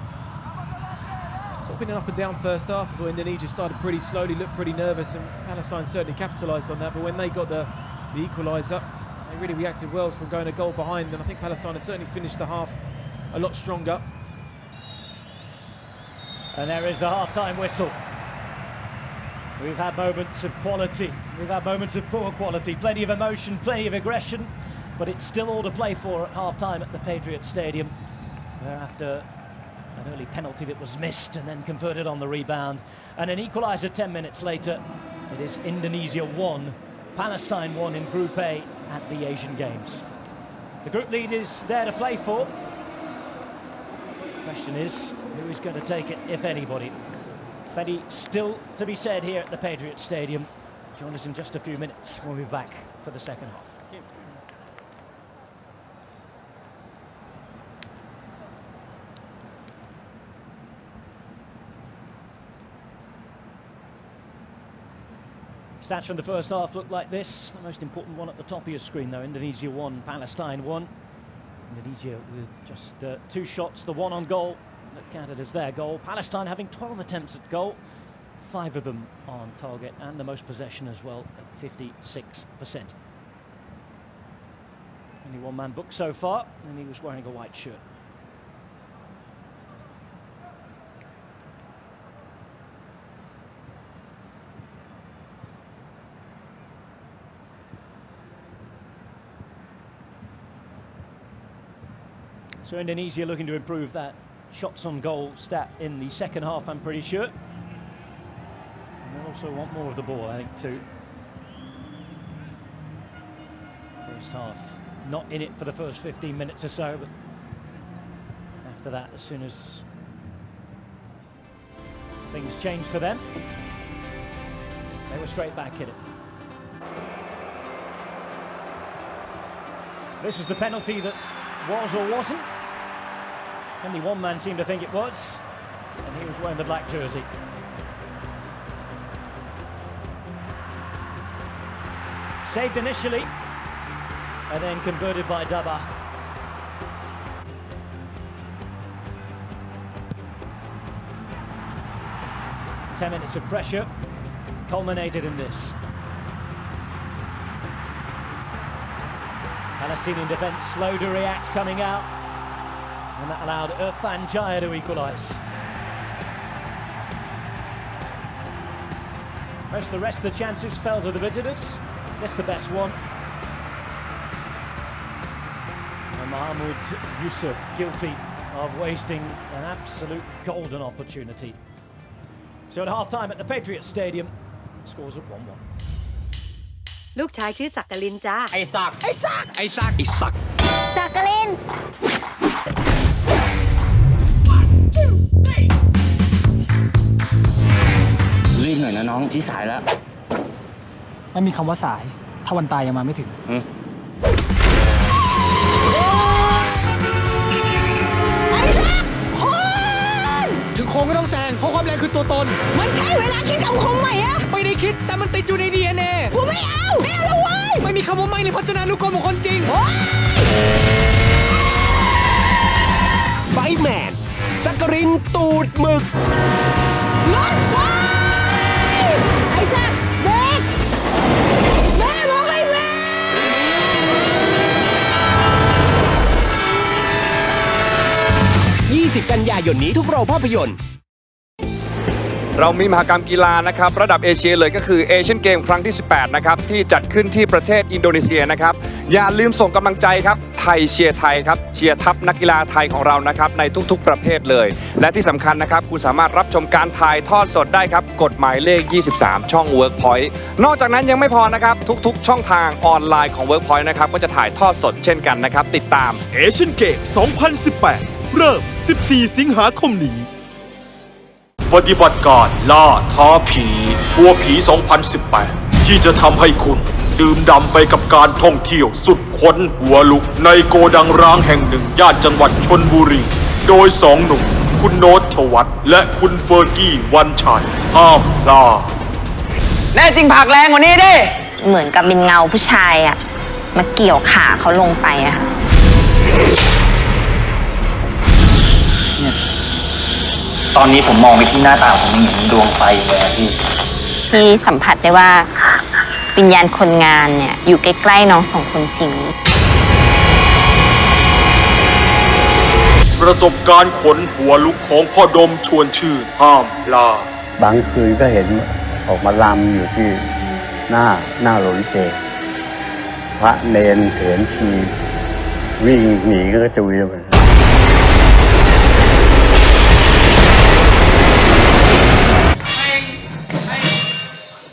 sort of been an up and down first half. I thought Indonesia started pretty slowly, looked pretty nervous, and Palestine certainly capitalised on that. But when they got the equaliser, they really reacted well from going a goal behind, and I think Palestine has certainly finished the half a lot stronger. And there is the half-time whistle. We've had moments of quality, we've had moments of poor quality, plenty of emotion, plenty of aggression, but it's still all to play for at half-time at the Patriot Stadium, where after an early penalty that was missed and then converted on the rebound, and an equaliser 10 minutes later, it is Indonesia 1, Palestine 1 in Group A at the Asian Games. The group lead is there to play for. The question is, who is going to take it, if anybody? Plenty still to be said here at the Patriot Stadium. Join us in just a few minutes. We'll be back for the second half. Stats from the first half look like this. The most important one at the top of your screen, though. Indonesia 1, Palestine 1. Indonesia with just 2 shots, the one on goal that counted as their goal. Palestine having 12 attempts at goal, 5 of them on target, and the most possession as well at 56%. Only one man booked so far, and he was wearing a white shirt. So Indonesia looking to improve that shots on goal stat in the second half, I'm pretty sure. And they also want more of the ball, I think, too. First half, not in it for the first 15 minutes or so, but after that, as soon as things changed for them, they were straight back in it. This was the penalty that was or wasn't. Only one man seemed to think it was, and he was wearing the black jersey. Saved initially, and then converted by Dabah. Ten minutes of pressure culminated in this. Palestinian defence slow to react, coming out, and that allowed Irfan Jaya to equalise. Most of the rest of the chances fell to the visitors. This the best one. And Mahmoud Yusuf guilty of wasting an absolute golden opportunity. So at half-time at the Patriot Stadium, scores at 1-1. ลูกชายชื่อสักกลินจ้า ไอ้สัก สักกลิน รีบหน่อยนะน้องที่สายแล้ว ไม่มีคำว่าสาย ถ้าวันตายยังมาไม่ถึง ถึงโค้งไม่ต้องแซง เพราะความแรงคือตัวตน มันใช่เวลาคิดคำคมใหม่อะ ไม่ได้คิดแต่มันติดอยู่ใน DNA กูไม่เอา ไม่เอาแล้วเว้ย ไม่มีคำว่าไม่ในพจนานุกรมของคนจริง ไฟแมนสักกรินตูดหมึก รถไว้ไอ้สักเบรกแม่บอกให้เบรก 20 กันยายนนี้ทุกโรงภาพยนตร์ เรามีมหกรรมกีฬานะครับระดับเอเชียเลยก็คือเอเชียนเกมครั้งที่ 18 นะครับที่จัดขึ้นที่ประเทศอินโดนีเซียนะครับอย่าลืมส่งกำลังใจครับไทยเชียร์ไทยครับเชียร์ทัพนักกีฬาไทยของเรานะครับในทุกๆประเภทเลยและที่สำคัญนะครับคุณสามารถรับชมการถ่ายทอดสดได้ครับกฎหมายเลข 23 ช่อง Workpoint นอกจากนั้นยังไม่พอนะครับทุกๆช่องทางออนไลน์ของ Workpoint นะครับก็จะถ่ายทอดสดเช่นกันนะครับติดตามเอเชียนเกม 2018 เริ่ม 14 สิงหาคมนี้ปฏิบัติการล่าท้าผีกลัวผี 2018 ที่จะทำให้คุณดื่มด่ำไปกับการท่องเที่ยวสุดขนหัวลุกในโกดังร้างแห่งหนึ่งย่านจังหวัดชลบุรีโดย2 หนุ่มคุณโน้ต ธวัฒน์และคุณเฟอร์กี้ วันชัยห้ามพลาด แน่จริงผักแรงกว่านี้ดิ เหมือนกับเป็นเงาผู้ชายอะมาเกี่ยวขาเขาลงไปอะค่ะ ตอนนี้ผมมองไปที่หน้าตาผมยังเห็นดวงไฟอยู่เลยอะพี่ พี่สัมผัสได้ว่าวิญญาณคนงานเนี่ยอยู่ใกล้ๆน้องสองคนจริง ประสบการณ์ขนหัวลุกของพ่อดมชวนชื่นห้ามลา บางคืนก็เห็นออกมาลำอยู่ที่หน้าโรงลิเกพระเนนเถรชีวิ่งหนีก็จะวิ่งไป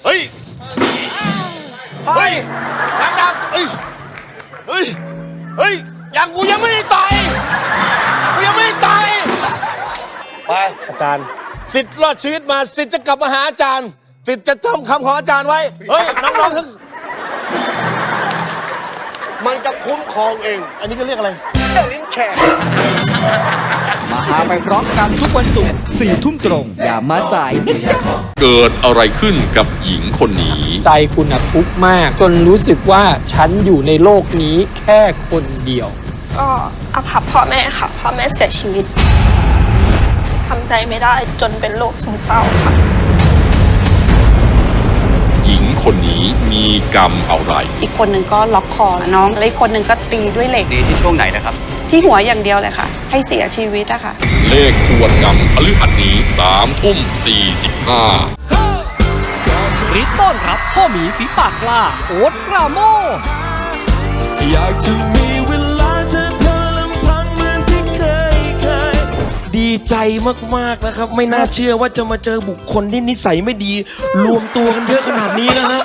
เฮ้ย เฮ้ยดังๆเฮ้ย เฮ้ย เฮ้ยยังกูยังไม่ได้ตายกูยังไม่ได้ตายไปอาจารย์สิทธิ์รอดชีวิตมาสิทธิ์จะกลับมาหาอาจารย์สิทธิ์จะจำคำของอาจารย์ไว้เฮ้ยน้องๆทั้งมันจะคุ้มครองเอง อันนี้ก็เรียกอะไรลิ้นแฉก มาหาไปพร้อมกันทุกวันศุกร์4 ทุ่มตรง อย่ามาสายนะจ๊ะ เกิดอะไรขึ้นกับหญิงคนนี้ ใจคุณทุกข์มาก จนรู้สึกว่าฉันอยู่ในโลกนี้แค่คนเดียว ก็อภัพพ่อแม่ค่ะพ่อแม่เสียชีวิตทำใจไม่ได้จนเป็นโรคซึมเศร้าค่ะ หญิงคนนี้มีกรรมอะไร อีกคนหนึ่งก็ล็อกคอน้องและอีกคนหนึ่งก็ตีด้วยเหล็ก ตีที่ช่วงไหนนะครับ ที่หัวอย่างเดียวเลยค่ะ ให้เสียชีวิตอะค่ะ เลขทวนกรรมพฤหัสนี้3 ทุ่ม 45 ริต้อนรับพ่อหมีฝีปากกล้าโอ๊ตปราโมช อยากจะมีเวลาเธอลำพังเหมือนที่เคย ดีใจมากๆนะครับ ไม่น่าเชื่อว่าจะมาเจอบุคคลที่นิสัยไม่ดี รวมตัวกันเยอะขนาดนี้นะฮะ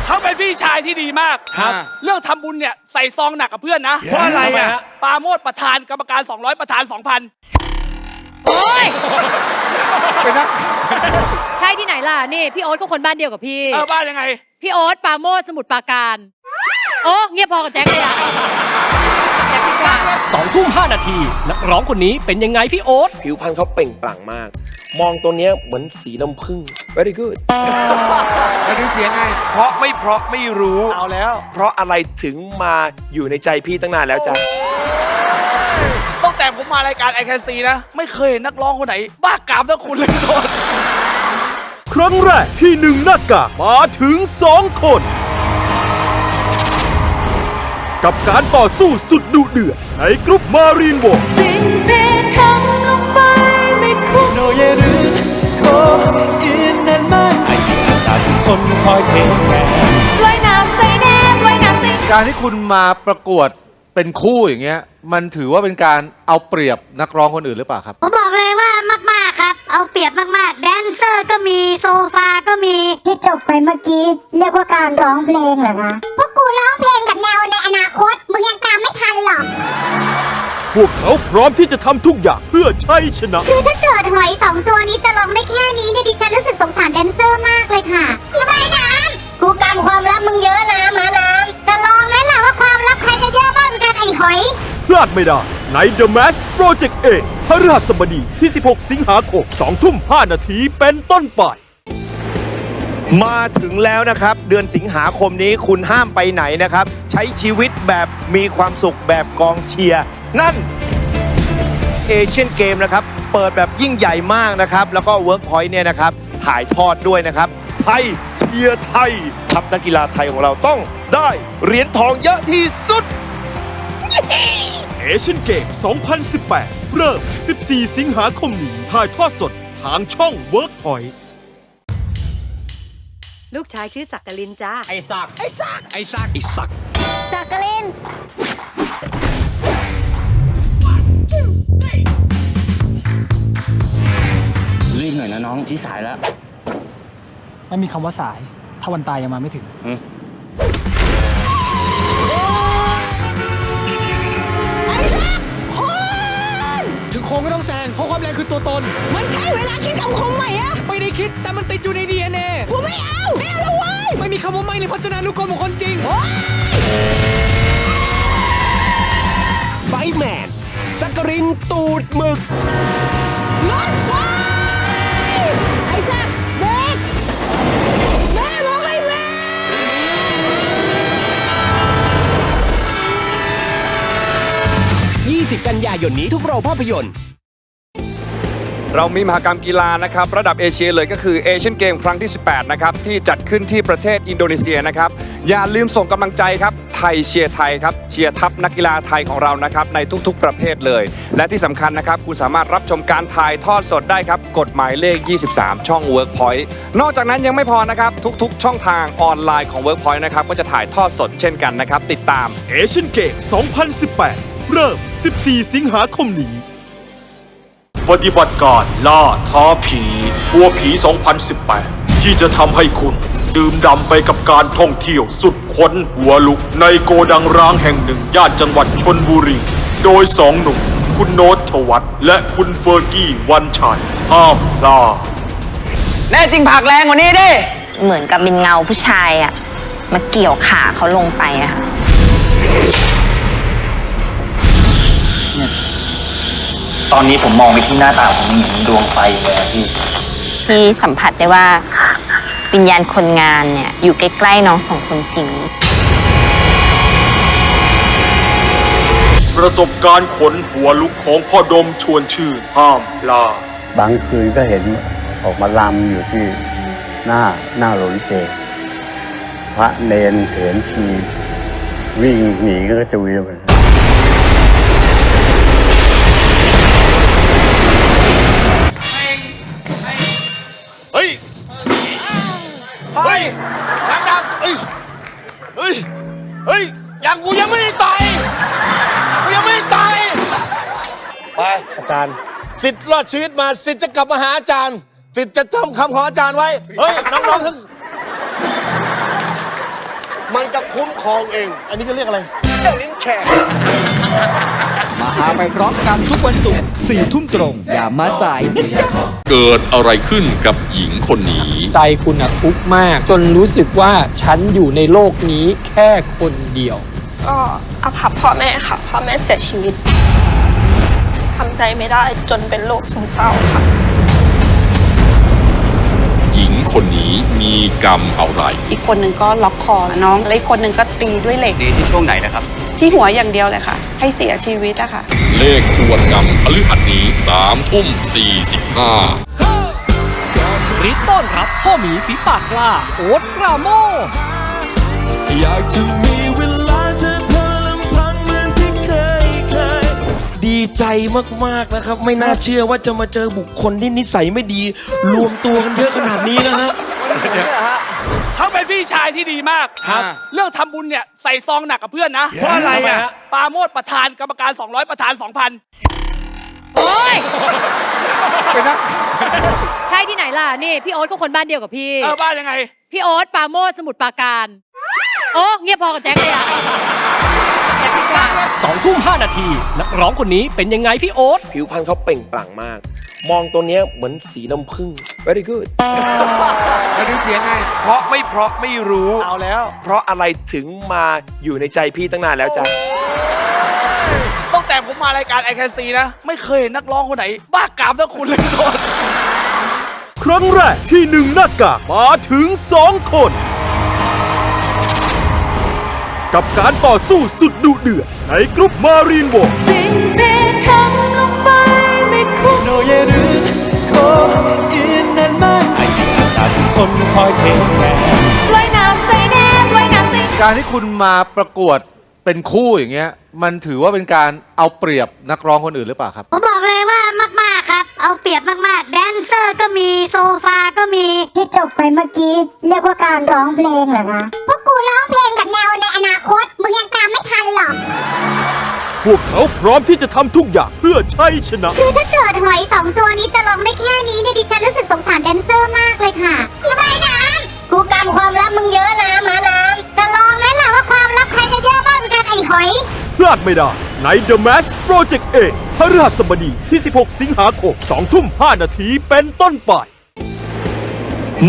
เขาเป็นพี่ชายที่ดีมากครับ เรื่องทำบุญเนี่ยใส่ซองหนักกับเพื่อนนะ เพราะอะไรอ่ะ ปาโมดประธานกรรมการ200ประธาน 2,000 โอ้ย ใช่ที่ไหนล่ะ นี่พี่โอ๊ตก็คนบ้านเดียวกับพี่ บ้านยังไง พี่โอ๊ตปาโมดสมุทรปราการ โอ้เงียบพอกับแจ็คเลยอะแจ็คดีกว่า 2 ทุ่ม 5 นาที นักร้องคนนี้เป็นยังไงพี่โอ๊ต ผิวพรรณเขาเปล่งปลั่งมาก มองตัวเนี้ยเหมือนสีน้ำผึ้ง very good แล้วดูเสียงไง เพราะไม่รู้เอาแล้ว เพราะอะไรถึงมาอยู่ในใจพี่ตั้งนานแล้วจ้ะตั้งแต่ผมมารายการไอแคนซีนะ ไม่เคยเห็นนักร้องคนไหน บ้ากามเท่าคุณเลยโดน ครั้งแรกที่1หน้ากากมาถึง2 คน กับการต่อสู้สุดดุเดือดในกรุ๊ปมารีนวอร์ สิ่งที่ทำลงไปไม่คุ้ม โนเยรุโคอินนันมันไอซิอาสาทุกคนคอยเทแก ลอยน้ำใส่แนมลอยน้ำใส่ การที่คุณมาประกวดเป็นคู่อย่างเงี้ย มันถือว่าเป็นการเอาเปรียบนักร้องคนอื่นหรือเปล่าครับ ผมบอกเลยว่ามากๆครับ เอาเปรียบมากๆ แดนเซอร์ก็มีโซฟาก็มี ที่จบไปเมื่อกี้เรียกว่าการร้องเพลงเหรอคะพวกกูร้องเพลงกับแนวในอนาคต มึงยังตามไม่ทันหรอก พวกเขาพร้อมที่จะทำทุกอย่างเพื่อชัยชนะ คือถ้าเกิดหอย2 ตัวนี้จะลงได้แค่นี้เนี่ยดิฉันรู้สึกสงสารแดนเซอร์มากเลยค่ะอย่าไปน้ำกูกำความลับมึงเยอะนะหมาน้ำจะลองไหมล่ะว่าความลับใครจะเยอะมากกันไอ้หอย พลาดไม่ได้ใน The Mask Project A พฤหัสบดีที่ 16 สิงหาคม 2 ทุ่ม 5 นาทีเป็นต้นไป มาถึงแล้วนะครับ เดือนสิงหาคมนี้คุณห้ามไปไหนนะครับ ใช้ชีวิตแบบมีความสุขแบบกองเชียร์นั่นเอเชียนเกมนะครับ เปิดแบบยิ่งใหญ่มากนะครับ แล้วก็เวิร์กพอยต์เนี่ยนะครับ ถ่ายทอดด้วยนะครับ ไทยเชียร์ไทยทัพนักกีฬาไทยของเราต้องได้เหรียญทองเยอะที่สุด เอเชียนเกม 2018 เริ่ม 14 สิงหาคมนี้ถ่ายทอดสดทางช่อง Workpoint ลูกชายชื่อสักกลินจ้า ไอ้สัก สักกลิน รีบหน่อยนะน้องที่สายแล้ว ไม่มีคำว่าสาย ถ้าวันตายยังมาไม่ถึง ถึงโค้งก็ต้องแซง เพราะความแรงคือตัวตน มันใช่เวลาคิดคำคมใหม่อะ ไม่ได้คิดแต่มันติดอยู่ใน DNA กูไม่เอาแล้วเว้ย ไม่มีคำว่าไม่ในพจนานุกรมของคนจริง ไฟแมนสักกรินตูดหมึก รถว้ายไอ้สักเบรกแม่บอกให้เบรก 20 กันยายนนี้ทุกโรงภาพยนตร์ เรามีมหกรรมกีฬานะครับระดับเอเชียเลยก็คือเอเชียนเกมครั้งที่ 18 นะครับที่จัดขึ้นที่ประเทศอินโดนีเซียนะครับอย่าลืมส่งกำลังใจครับไทยเชียร์ไทยครับเชียร์ทัพนักกีฬาไทยของเรานะครับในทุกๆประเภทเลยและที่สำคัญนะครับคุณสามารถรับชมการถ่ายทอดสดได้ครับกฎหมายเลข 23 ช่อง Workpoint นอกจากนั้นยังไม่พอนะครับทุกๆช่องทางออนไลน์ของ Workpoint นะครับก็จะถ่ายทอดสดเช่นกันนะครับติดตาม เอเชียนเกม 2018 เริ่ม 14 สิงหาคมนี้ ปฏิบัติการล่าท้าผีหัวผี 2018 ที่จะทำให้คุณดื่มด่ำไปกับการท่องเที่ยวสุดขนหัวลุกในโกดังร้างแห่งหนึ่งย่านจังหวัดชลบุรีโดยสองหนุ่มคุณโน้ต ธวัฒน์และคุณเฟอร์กี้ วันชัยห้ามพลาด แน่จริงผักแรงกว่านี้ดิ เหมือนกับเป็นเงาผู้ชายอะมาเกี่ยวขาเขาลงไปอะค่ะ ตอนนี้ผมมองไปที่หน้าตาผมยังเห็นดวงไฟเลยอะพี่ ที่สัมผัสได้ว่าวิญญาณคนงานเนี่ยอยู่ใกล้ๆน้องสองคนจริง ประสบการณ์ขนหัวลุกของพ่อดมชวนชื่นห้ามพลาด บางคืนก็เห็นออกมาลำอยู่ที่หน้าโรงลิเกพระเนนเถรชีวิ่งหนีก็จะวิ่งไป เฮ้ย เฮ้ยดังๆเฮ้ย เฮ้ย เฮ้ยยังกูยังไม่ได้ตายกูยังไม่ได้ตายไปอาจารย์สิทธิ์รอดชีวิตมาสิทธิ์จะกลับมาหาอาจารย์สิทธิ์จะจำคำของอาจารย์ไว้เฮ้ยน้องๆทั้งมันจะคุ้มครองเองอันนี้ก็เรียกอะไรเรียกลิ้นแขก มาหาไปพร้อมกันทุกวันศุกร์4 ทุ่มตรง อย่ามาสายนะจ๊ะ เกิดอะไรขึ้นกับหญิงคนนี้ ใจคุณอะทุกข์มาก จนรู้สึกว่าฉันอยู่ในโลกนี้แค่คนเดียว ก็อภัพพ่อแม่ค่ะพ่อแม่เสียชีวิตทำใจไม่ได้จนเป็นโรคซึมเศร้าค่ะ หญิงคนนี้มีกรรมอะไร อีกคนหนึ่งก็ล็อกคอน้องและอีกคนหนึ่งก็ตีด้วยเหล็ก ตีที่ช่วงไหนนะครับ ที่หัวอย่างเดียวเลยค่ะ ให้เสียชีวิตอะค่ะ เลขทวนงำพฤหัสนี้3 ทุ่ม 45 ริต้อนรับพ่อหมีฝีปากกล้าโอ๊ตปราโมทย์อยากจะมีเวลาเธอลำพังเหมือนที่เคย ดีใจมากๆนะครับไม่น่าเชื่อว่าจะมาเจอบุคคลที่นิสัยไม่ดี รวมตัวกันเยอะขนาดนี้นะฮะ เขาเป็นพี่ชายที่ดีมากครับเรื่องทำบุญเนี่ยใส่ซองหนักกับเพื่อนนะเพราะอะไรอ่ะปาโมดประธานกรรมการ200ประธาน 2,000 โอ้ยใช่ที่ไหนล่ะนี่พี่โอ๊ตก็คนบ้านเดียวกับพี่บ้านยังไงพี่โอ๊ตปาโมดสมุทรปราการโอ้เงียบพอกับแจ็คเลยอะ2 ทุ่ม 5 นาทีนักร้องคนนี้เป็นยังไงพี่โอ๊ตผิวพรรณเขาเปล่งปลั่งมาก มองตัวเนี้ยเหมือนสีน้ำผึ้ง very good แล้วดูเสียงไงเพราะไม่รู้เอาแล้ว เพราะอะไรถึงมาอยู่ในใจพี่ตั้งนานแล้วจ้ะตั้งแต่ผมมารายการไอแคนซีนะไม่เคยเห็นนักร้องคนไหนบ้ากามเท่าคุณเลยทุกคน ครั้งแรกที่หนึ่งหน้ากากมาถึง 2 คน กับการต่อสู้สุดดุเดือดในกรุ๊ปมารีนวอร์สิ่งที่ทำลงไปไม่คุ้มโนเยรุโคอินนันมันไอสิ่งอาสาทุกคนคอยเทแรงว่ายน้ำใส่แดงว่ายน้ำใส่การที่คุณมาประกวดเป็นคู่อย่างเงี้ยมันถือว่าเป็นการเอาเปรียบนักร้องคนอื่นหรือเปล่าครับผมบอกเลยว่ามากๆครับเอาเปรียบมากๆแดนเซอร์ก็มีโซฟาก็มีที่จบไปเมื่อกี้เรียกว่าการร้องเพลงเหรอคะพวกกูร้องเพลงกับแนวในอนาคตมึงยังตามไม่ทันหรอก พวกเขาพร้อมที่จะทำทุกอย่างเพื่อชัยชนะ คือถ้าเกิดหอย2 ตัวนี้จะลงได้แค่นี้เนี่ยดิฉันรู้สึกสงสารแดนเซอร์มากเลยค่ะอย่าไปน้ำกูกำความลับมึงเยอะนะมาน้ำจะลองไหมล่ะว่าความลับใครจะเยอะมากกันไอ้หอยพลาดไม่ได้ใน The Mask Project A พฤหัสบดีที่ 16 สิงหาคม 2 ทุ่ม 5 นาทีเป็นต้นไป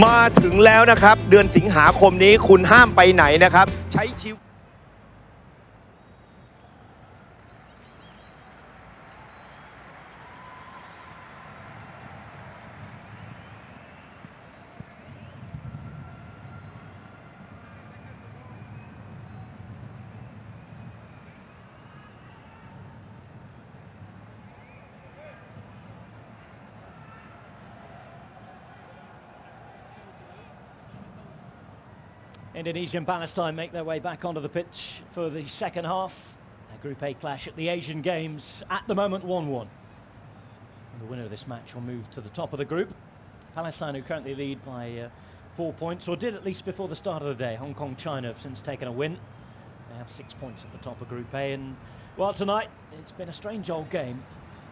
มาถึงแล้วนะครับ เดือนสิงหาคมนี้คุณห้ามไปไหนนะครับ ใช้ชีวิต Indonesia and Palestine make their way back onto the pitch for the second half. A Group A clash at the Asian Games, at the moment 1-1. And the winner of this match will move to the top of the group. Palestine, who currently lead by 4 points, or did at least before the start of the day. Hong Kong, China have since taken a win. They have 6 points at the top of Group A. And, well, tonight it's been a strange old game.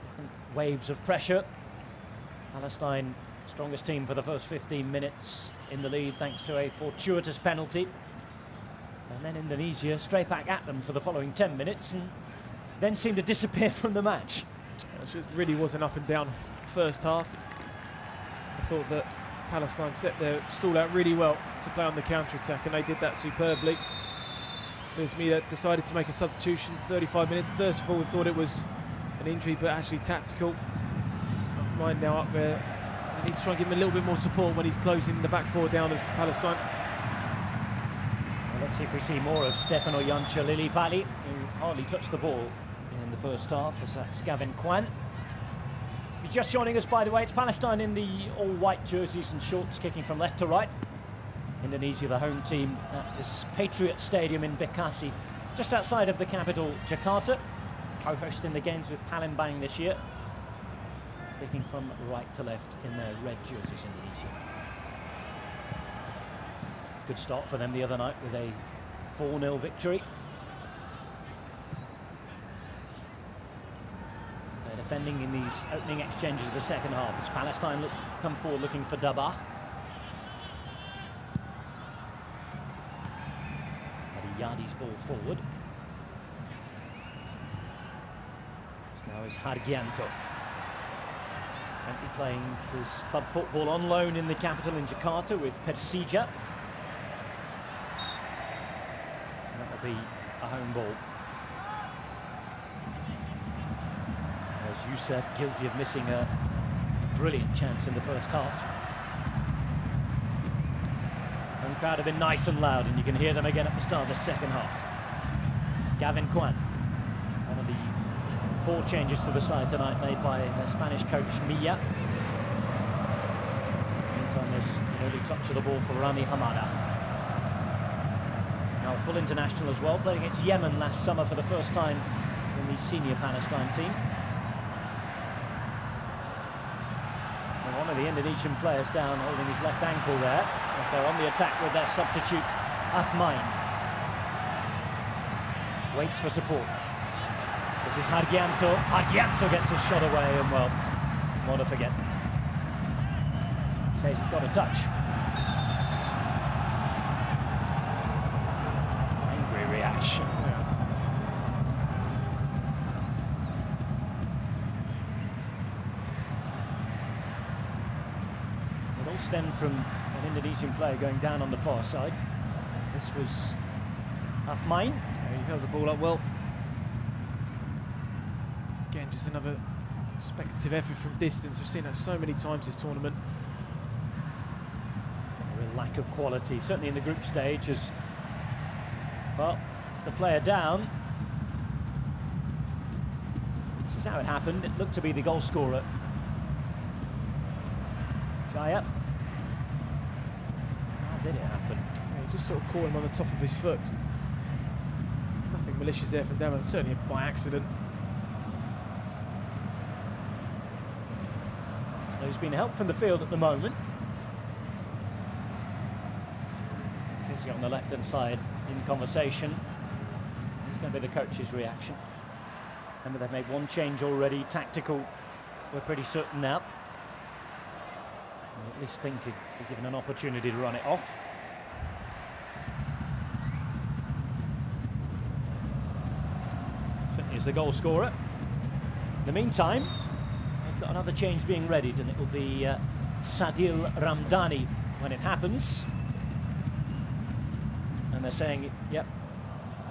Different waves of pressure. Palestine, strongest team for the first 15 minutes in the lead thanks to a fortuitous penalty. And then Indonesia straight back at them for the following 10 minutes and then seemed to disappear from the match. It really was an up and down first half. I thought that Palestine set their stall out really well to play on the counter-attack, and they did that superbly. There's me that decided to make a substitution 35 minutes. First of all, we thought it was an injury, but actually tactical. Mine now up there. I need to try and give him a little bit more support when he's closing the back four down of Palestine. Well, let's see if we see more of Stefano Jancha Lillipali, who hardly touched the ball in the first half, as that's Gavin Kwan. If you're just joining us, by the way, it's Palestine in the all-white jerseys and shorts, kicking from left to right. Indonesia, the home team, at this Patriot Stadium in Bekasi, just outside of the capital, Jakarta, co-hosting the games with Palembang this year. Kicking from right to left in their red jerseys, Indonesia. Good start for them the other night with a 4-0 victory. They're defending in these opening exchanges of the second half as Palestine come forward looking for Dabah. Yadi's ball forward. This now is Hargianto. Currently playing his club football on loan in the capital in Jakarta with Persija. And that will be a home ball. As Youssef guilty of missing a brilliant chance in the first half. The crowd have been nice and loud, and you can hear them again at the start of the second half. Gavin Kwan, one of the 4 changes to the side tonight made by Spanish coach Milla. Meantime, there's an early touch of the ball for Rami Hamada. Now a full international as well, playing against Yemen last summer for the first time in the senior Palestine team. And one of the Indonesian players down holding his left ankle there, as they're on the attack with their substitute, Athmain. Waits for support. This is Hargianto. Hargianto gets a shot away, and well, what to forget. Says he's got a touch. Angry reaction. It all stemmed from an Indonesian player going down on the far side. This was Athmain. Yeah, he held the ball up well. Again, just another speculative effort from distance. We've seen that so many times this tournament. A real lack of quality, certainly in the group stage, as well, the player down. This is how it happened. It looked to be the goal scorer, Jaya. How did it happen? Yeah, he just sort of caught him on the top of his foot. Nothing malicious there from Damon, certainly by accident. There's been help from the field at the moment. Fizzy on the left-hand side in conversation. It's going to be the coach's reaction. Remember, they've made 1 change already. Tactical, we're pretty certain now. Or at least think he'd be given an opportunity to run it off. Certainly is the goal scorer. In the meantime, they've got another change being readied, and it will be Sadil Ramdhani when it happens. And they're saying, yep,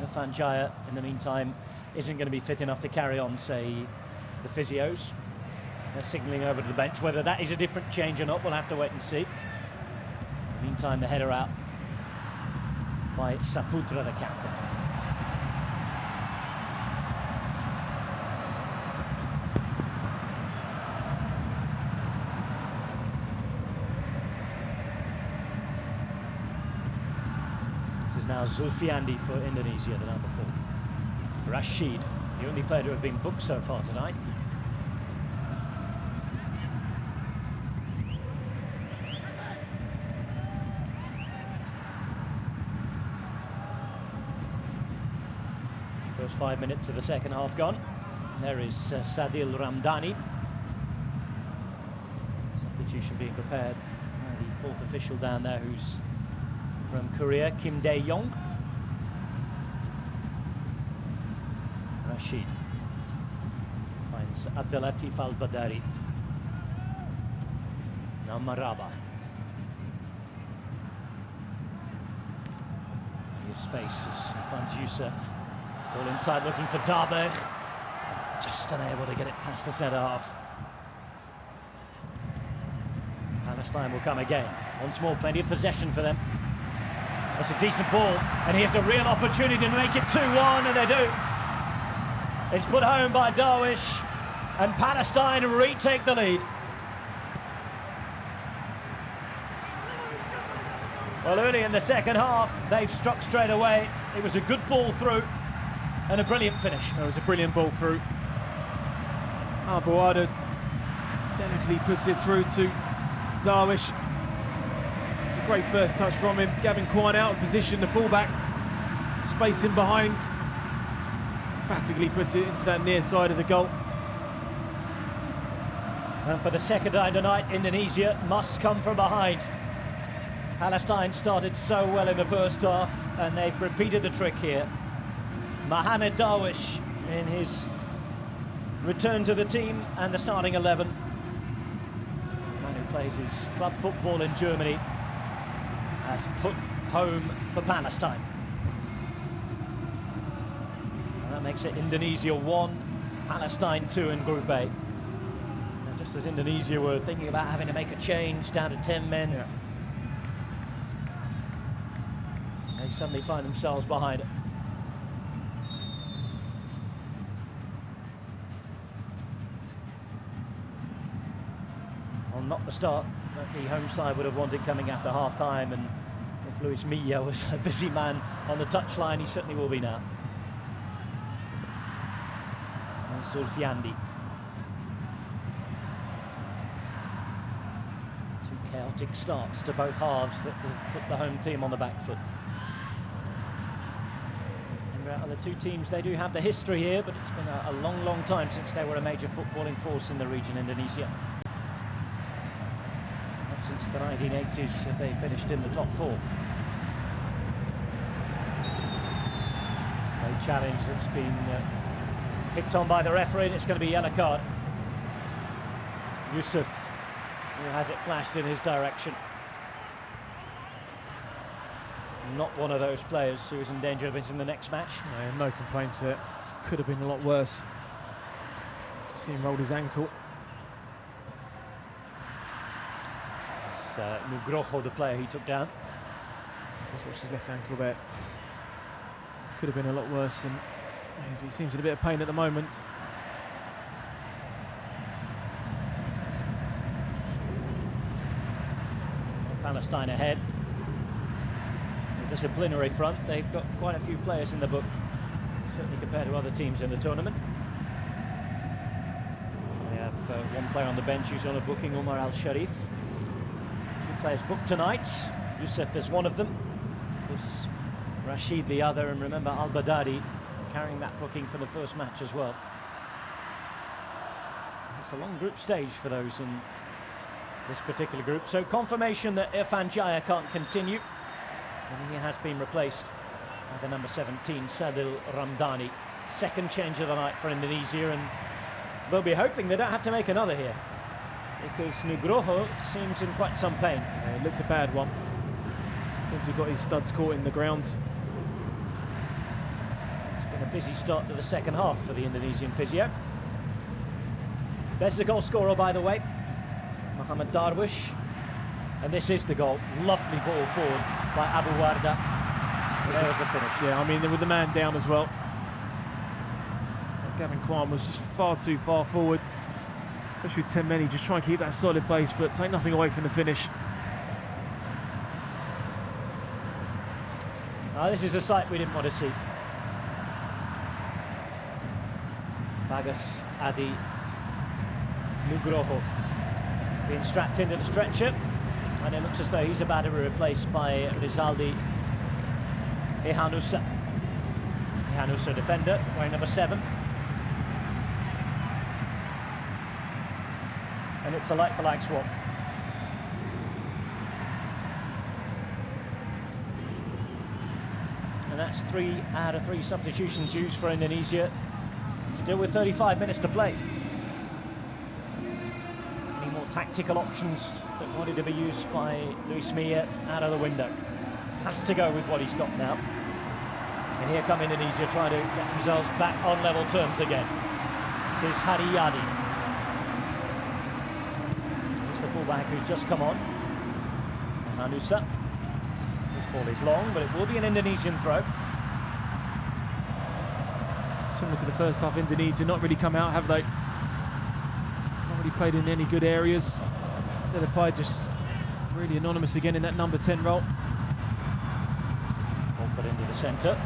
Irfan Jaya, in the meantime, isn't going to be fit enough to carry on, say, the physios. They're signalling over to the bench. Whether that is a different change or not, we'll have to wait and see. In the meantime, the header out by Saputra, the captain. This is now Zulfiandi for Indonesia, the number 4. Rashid, the only player to have been booked so far tonight. First 5 minutes of the second half gone. There is Sadil Ramdhani. Substitution being prepared by the 4th official down there, who's from Korea, Kim Dae-yong. Rashid finds Abdelatif Al-Badari. Now Maraba. Here's space as he finds Youssef. All inside looking for Darberg. Just unable to get it past the centre half. Palestine will come again. Once more, plenty of possession for them. That's a decent ball, and here's a real opportunity to make it 2-1, and they do. It's put home by Darwish, and Palestine retake the lead. Well, early in the second half, they've struck straight away. It was a good ball through, and a brilliant finish. That was a brilliant ball through. Abuada delicately puts it through to Darwish. It's a great first touch from him. Gavin Quine out of position, the fullback. Space in behind. Emphatically puts it into that near side of the goal. And for the second time tonight, Indonesia must come from behind. Palestine started so well in the first half, and they've repeated the trick here. Mohamed Darwish in his return to the team and the starting 11. The man who plays his club football in Germany has put home for Palestine. And that makes it Indonesia 1, Palestine 2 in Group A. Now, just as Indonesia were thinking about having to make a change down to 10 men, they suddenly find themselves behind it. Well, not the start that the home side would have wanted coming after half-time, and if Luis Milla was a busy man on the touchline, he certainly will be now. And Zulfiandi. Two chaotic starts to both halves that have put the home team on the back foot. And the two teams, they do have the history here, but it's been a long, long time since they were a major footballing force in the region, Indonesia. Not since the 1980s have they finished in the top 4. A challenge that's been picked on by the referee, and it's going to be yellow card. Youssef, who has it flashed in his direction. Not one of those players who is in danger of missing the next match. No complaints there. Could have been a lot worse. To see him roll his ankle. It's Nugroho, the player he took down. Just watch his left ankle there. Could have been a lot worse, and he seems in a bit of pain at the moment. Palestine ahead. Disciplinary front, they've got quite a few players in the book, certainly compared to other teams in the tournament. They have one player on the bench who's on a booking, Omar Al-Sharif. 2 players booked tonight. Youssef is one of them. Of course, Rashid the other, and remember Al-Badari carrying that booking for the first match as well. It's a long group stage for those in this particular group. So confirmation that Irfan Jaya can't continue. And he has been replaced by the number 17, Sadil Ramdhani. Second change of the night for Indonesia, and they'll be hoping they don't have to make another here, because Nugroho seems in quite some pain. Yeah, it looks a bad one. Seems to have got his studs caught in the ground. It's been a busy start to the second half for the Indonesian physio. There's the goal scorer, by the way, Mohamed Darwish. And this is the goal. Lovely ball forward by Abu Warda. There's the finish. Yeah, I mean, with the man down as well. Gavin Quine was just far too far forward. Especially with 10 men, just try and keep that solid base, but take nothing away from the finish. This is a sight we didn't want to see. Bagas Adi Nugroho being strapped into the stretcher, and it looks as though he's about to be replaced by Rizaldi Ehanusa. Ehanusa, defender, wearing number 7. And it's a like-for-like swap. And that's 3 out of 3 substitutions used for Indonesia. Still with 35 minutes to play. Any more tactical options that wanted to be used by Luis Milla out of the window. Has to go with what he's got now. And here come Indonesia trying to get themselves back on level terms again. This is Haryadi. Here's the fullback who's just come on. Hanusa. This ball is long, but it will be an Indonesian throw. Similar to the first half, Indonesia not really come out, have they? Not really played in any good areas. Depay just really anonymous again in that number 10 role. Ball put into the centre.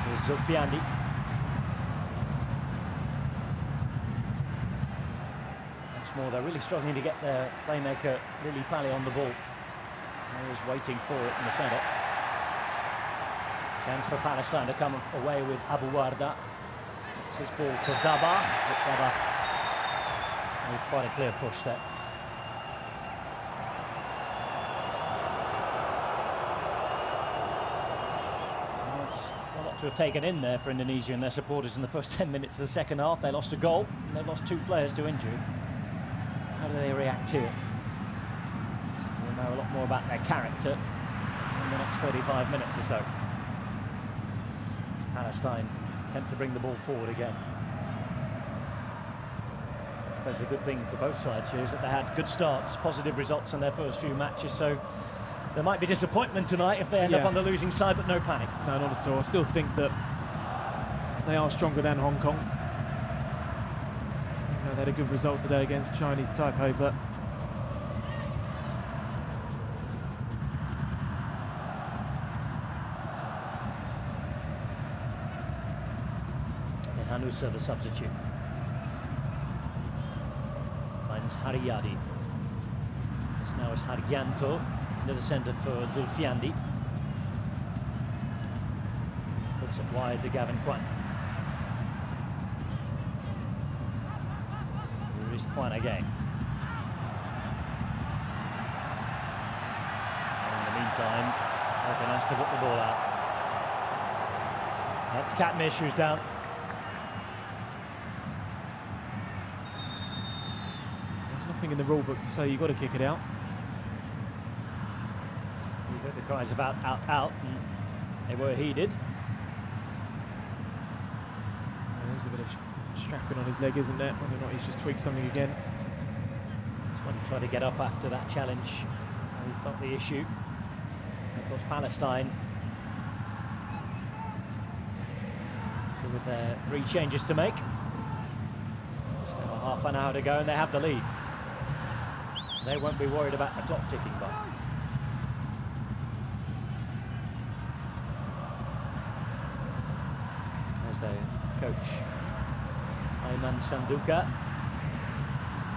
Here's Zulfiandi. Once more, they're really struggling to get their playmaker Lily Pali on the ball. He is waiting for it in the centre. Chance for Palestine to come away with Abu Warda. It's his ball for Dabach. But Dabach with quite a clear push there. There's a lot to have taken in there for Indonesia and their supporters in the first 10 minutes of the second half. They lost a goal and they've lost 2 players to injury. How do they react here? We'll know a lot more about their character in the next 35 minutes or so. Palestine attempt to bring the ball forward again. I suppose a good thing for both sides here is that they had good starts, positive results in their first few matches, so there might be disappointment tonight if they end up on the losing side, but no panic. No, not at all. I still think that they are stronger than Hong Kong. You know, they had a good result today against Chinese Taipei, but Hanusa, the substitute, finds Haryadi. This now is Haryanto into the centre for Zulfiandi. Puts it wide to Gavin Kwan. Here is Kwan again. And in the meantime, Hogan has to put the ball out. That's Katmish who's down. nothing in the rule book to say you've got to kick it out. You heard the cries of out, out, out, and they were heeded. There's a bit of strapping on his leg, isn't there? Whether or not he's just tweaked something again. That's when he tried to get up after that challenge. He felt the issue. Of course, Palestine still with their 3 changes to make. Just over half an hour to go, and they have the lead. They won't be worried about the clock ticking by. There's their coach, Ayman Sanduka,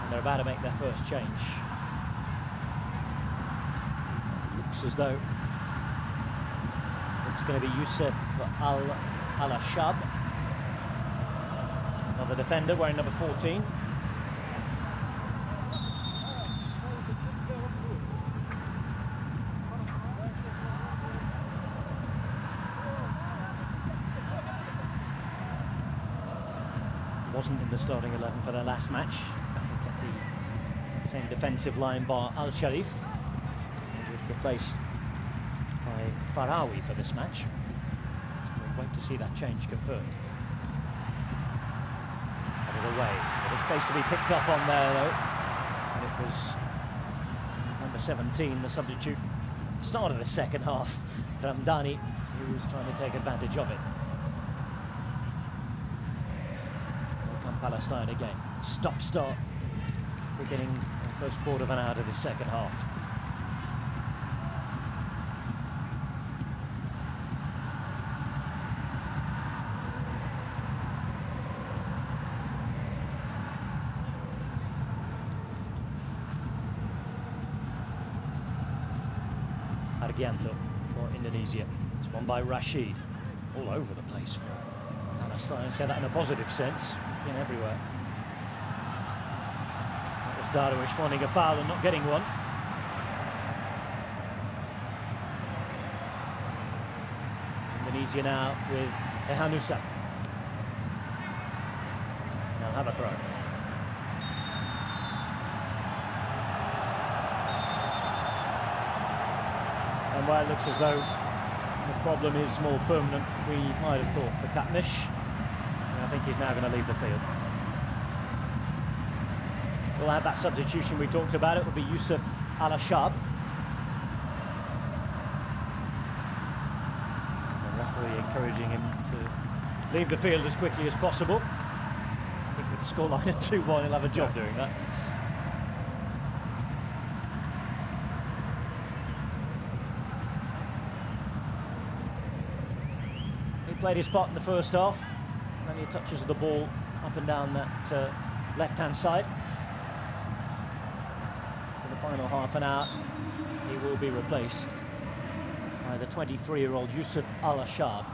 and they're about to make their first change. Looks as though it's going to be Youssef Al-Ashab, another defender wearing number 14. Wasn't in the starting 11 for their last match. In fact, they kept the same defensive line bar Al-Sharif. He was replaced by Farawi for this match. We'll wait to see that change confirmed. Headed away. A bit of space to be picked up on there though. And it was number 17, the substitute, start of the second half, Ramdani, who was trying to take advantage of it. Palestine again. Stop-start beginning the first quarter of an hour of the second half. Argianto for Indonesia. It's won by Rashid. All over the place for Palestine. I say that in a positive sense. It's been everywhere. That was Darwish wanting a foul and not getting one. Indonesia now with Ehanusa. They'll have a throw. And while it looks as though the problem is more permanent, we might have thought for Katniss. And I think he's now going to leave the field. We'll have that substitution we talked about. It will be Yusuf Al-Ashab. The referee encouraging him to leave the field as quickly as possible. I think with the scoreline at 2-1, he'll have a job doing that. Played his part in the first half. Plenty of touches of the ball up and down that left-hand side. For the final half an hour, he will be replaced by the 23-year-old Yusuf Al-Ashab.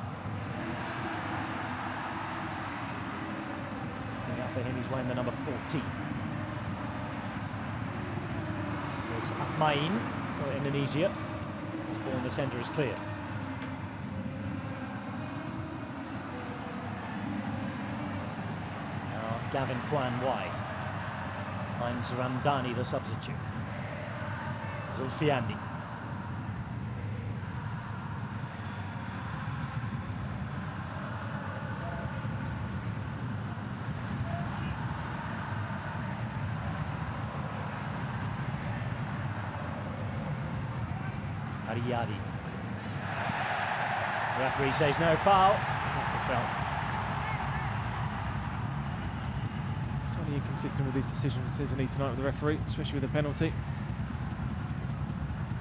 Looking out for him, he's wearing the number 14. There's Ahmain for Indonesia. His ball in the centre is clear. Gavin Kwan wide. Finds Ramdani, the substitute. Zulfiandi. Ariadi. Referee says no foul. That's a foul. Slightly inconsistent with these decisions, isn't he, tonight with the referee, especially with the penalty.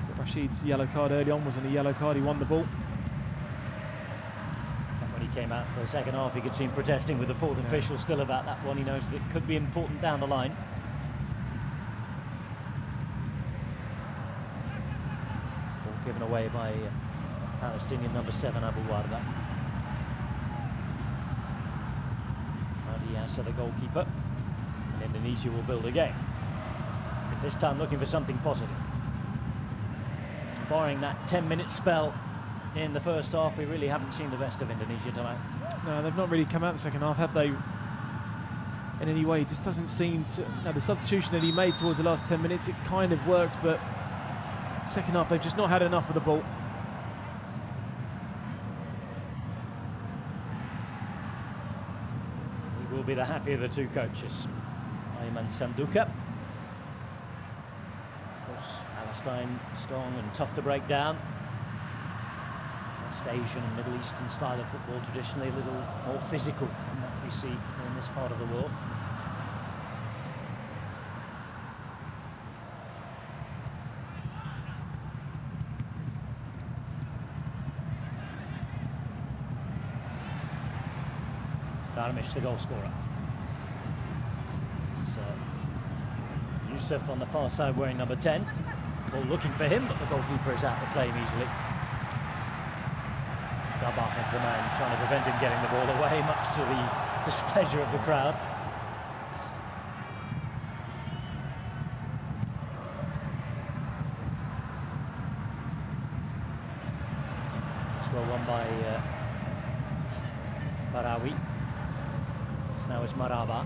So Rashid's yellow card early on wasn't a yellow card, he won the ball. When he came out for the second half, you could see him protesting with the fourth official still about that one. He knows that it could be important down the line. Ball given away by Palestinian number 7, Abu Warda. Adiasa, the goalkeeper. And Indonesia will build again. But this time looking for something positive. Barring that 10-minute spell in the first half, we really haven't seen the best of Indonesia tonight. No, they've not really come out the second half, have they? In any way, it just doesn't seem to. Now, the substitution that he made towards the last 10 minutes, it kind of worked, but second half, they've just not had enough of the ball. He will be the happier of the two coaches. Ayman Sanduka. Of course, Palestine strong and tough to break down. West Asian and Middle Eastern style of football, traditionally a little more physical than that we see in this part of the world. Darwish, the goal scorer. So, Yusuf on the far side wearing number 10. Ball looking for him, but the goalkeeper is out to claim easily. Dabach is the man trying to prevent him getting the ball away, much to the displeasure of the crowd. It's well won by Farawi. It's now it's Maraba.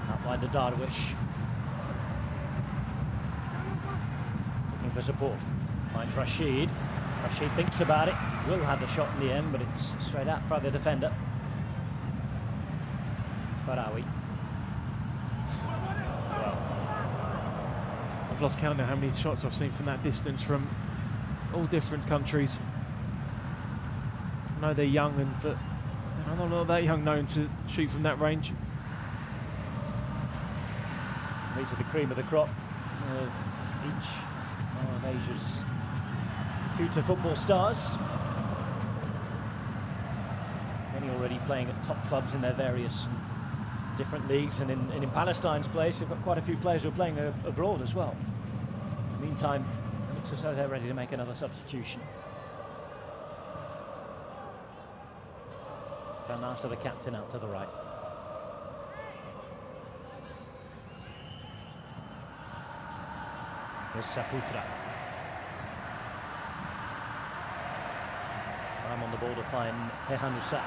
Out wide to Darwish. Looking for support. Finds Rashid. Rashid thinks about it. Will have the shot in the end, but it's straight out for the defender. It's Farawi. Well, I've lost count now how many shots I've seen from that distance from all different countries. I know they're young, but I'm not that young known to shoot from that range. These are the cream of the crop of each of Asia's future football stars. Many already playing at top clubs in their various different leagues, and in Palestine's place, they've got quite a few players who are playing abroad as well. In the meantime, Looks as though they're ready to make another substitution. Bernardo, the captain, out to the right. Here's Saputra. Time on the ball to find Hehanusa.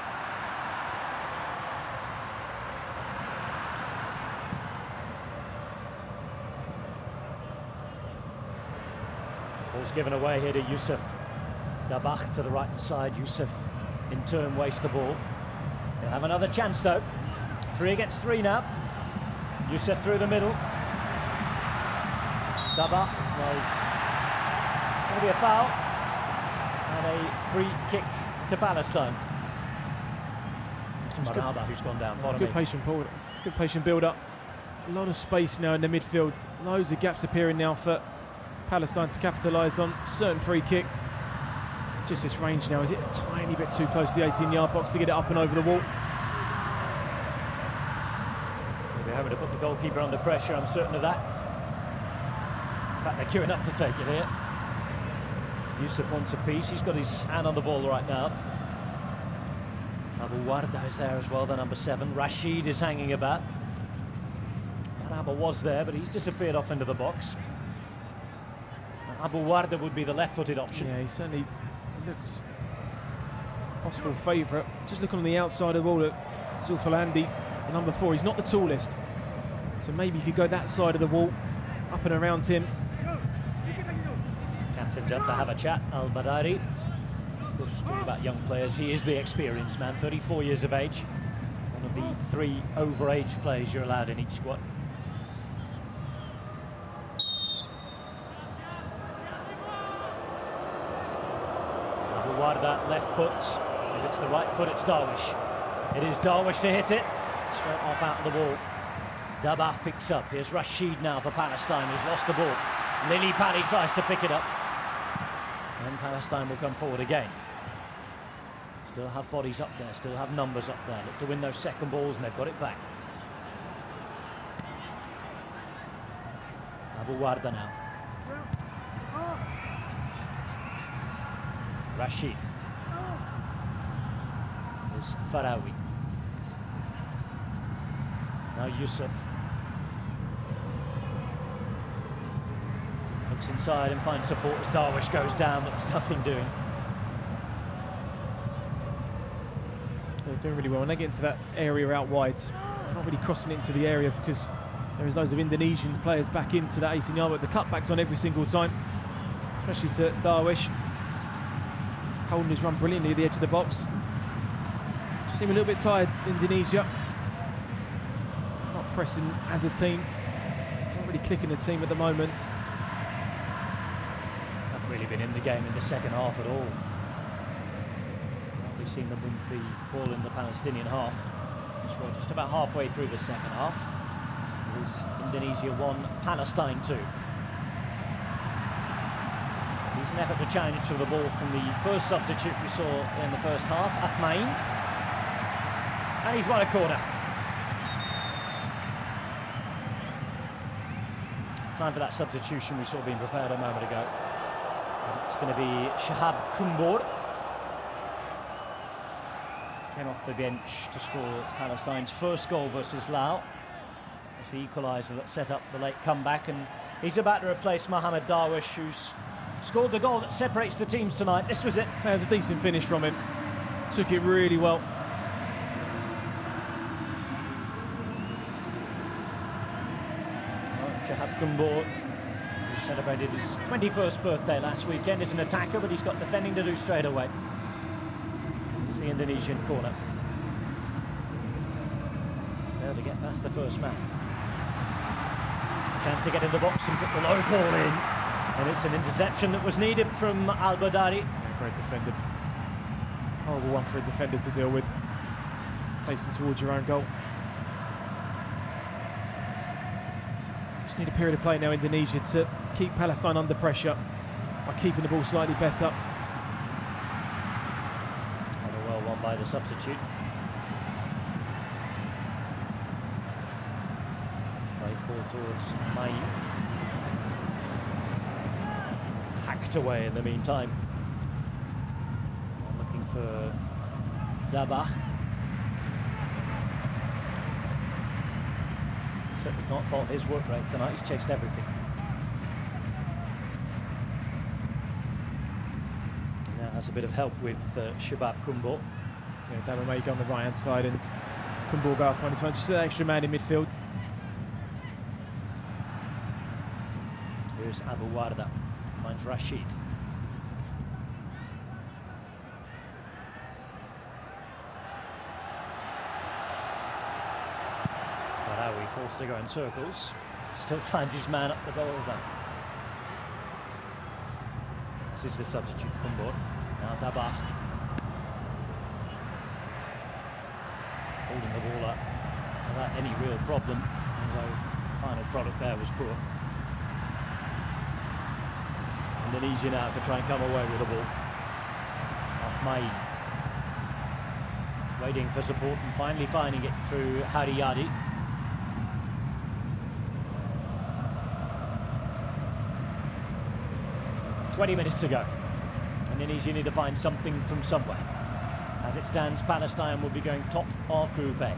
Ball's given away here to Yusuf. Dabach to the right side. Yusuf in turn wastes the ball. They'll have another chance though. 3 against 3 now. Yusuf through the middle. Dabach was going to be a foul and a free kick to Palestine. It's Maraba who's gone down. Good patient build up. A lot of space now in the midfield. Loads of gaps appearing now for Palestine to capitalise on. Certain free kick. Just this range now. Is it a tiny bit too close to the 18-yard box to get it up and over the wall? They'll be having to put the goalkeeper under pressure, I'm certain of that. In fact, they're queuing up to take it here. Yusuf wants a piece. He's got his hand on the ball right now. Abu Warda is there as well, the number 7. Rashid is hanging about. Maraba was there, but he's disappeared off into the box. Abu Warda would be the left-footed option. Yeah, he certainly looks possible favourite. Just looking on the outside of the ball at Zulfalandi, the number 4. He's not the tallest, so maybe you could go that side of the wall, up and around him. Captain's up to have a chat, Al-Badari. Of course, talking about young players, he is the experienced man, 34 years of age. One of the 3 overage players you're allowed in each squad. Abu Warda, left foot. If it's the right foot, it's Darwish. It is Darwish to hit it. Straight off out of the ball. Dabach picks up. Here's Rashid now for Palestine, who's lost the ball. Lily Pally tries to pick it up. And Palestine will come forward again. Still have bodies up there, still have numbers up there. Look to win those second balls, and they've got it back. Abu Warda now. Rashid. There's Farawi. Now Yusuf. Looks inside and finds support as Darwish goes down, but there's nothing doing. They're doing really well. When they get into that area out wide, they're not really crossing it into the area because there is loads of Indonesian players back into that 18-yard, but the cutback's on every single time, especially to Darwish. Holding his run brilliantly at the edge of the box. Just seem a little bit tired, Indonesia. Not pressing as a team. Not really clicking the team at the moment. Haven't really been in the game in the second half at all. We've seen them win the ball in the Palestinian half. We're just about halfway through the second half. It is Indonesia 1, Palestine 2. It's an effort to challenge for the ball from the first substitute we saw in the first half, Athmain. And he's won a corner. Time for that substitution we saw being prepared a moment ago. And it's going to be Shahab Kumbor. Came off the bench to score Palestine's first goal versus Laos. It's the equaliser that set up the late comeback, and he's about to replace Mohamed Darwish, who's scored the goal that separates the teams tonight. This was it. That was a decent finish from him. Took it really well. Shahab Kumbor, who celebrated his 21st birthday last weekend, is an attacker, but he's got defending to do straight away. It's the Indonesian corner. Failed to get past the first man. Chance to get in the box and put the low ball in. And it's an interception that was needed from Al-Badari. Yeah, great defender. Horrible one for a defender to deal with. Facing towards your own goal. Just need a period of play now, Indonesia, to keep Palestine under pressure by keeping the ball slightly better. Rather well won by the substitute. Play forward towards Main. hacked away in the meantime. Looking for Dabach. Certainly can't fault his work rate tonight. He's chased everything. Now has a bit of help with Shabab Kumbo. Yeah, Damamega on the right hand side and Kumborga finding time. Just an extra man in midfield. Here's Abu Warda. Finds Rashid. Farawi forced to go in circles. Still finds his man up the boulder. This is the substitute, Kumbo. Now Dabach. Holding the ball up without any real problem, although the final product there was poor. Indonesia now can try and come away with the ball. Off Main. Waiting for support and finally finding it through Haryadi. "20 minutes to go. Indonesia need to find something from somewhere. As it stands, Palestine will be going top of Group A.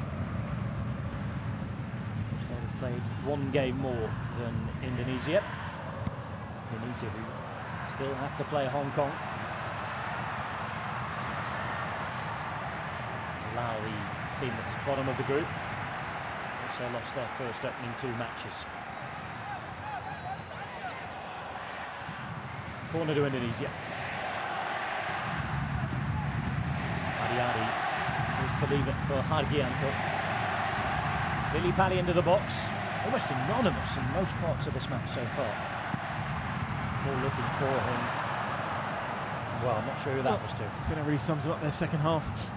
They've played one game more than Indonesia. Indonesia who still have to play Hong Kong. Allow the team that's bottom of the group. Also lost their first opening 2 matches. Corner to Indonesia. Haryadi is to leave it for Hargianto. Lily Pally into the box. Almost anonymous in most parts of this match so far. All looking for him. Well, I'm not sure who that was to. I think that really sums up their second half.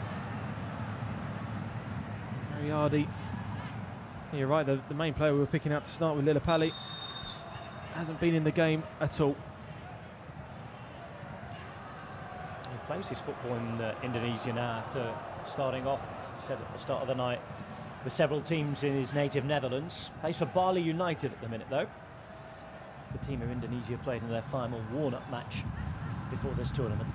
Haryadi. You're right, the main player we were picking out to start with, Lillipali, hasn't been in the game at all. He plays his football in Indonesia now after starting off, said at the start of the night, with several teams in his native Netherlands. Plays for Bali United at the minute though. The team of Indonesia played in their final warm-up match before this tournament.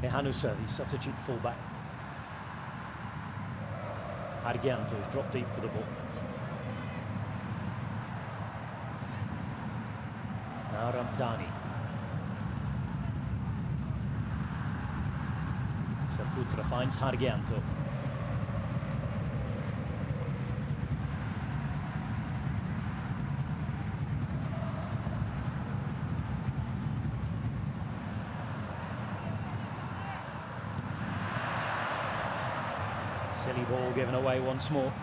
Hehanusa, the substitute fullback. Hargianto has dropped deep for the ball. Now Ramdhani. Saputra finds Hargianto. Silly ball given away once more.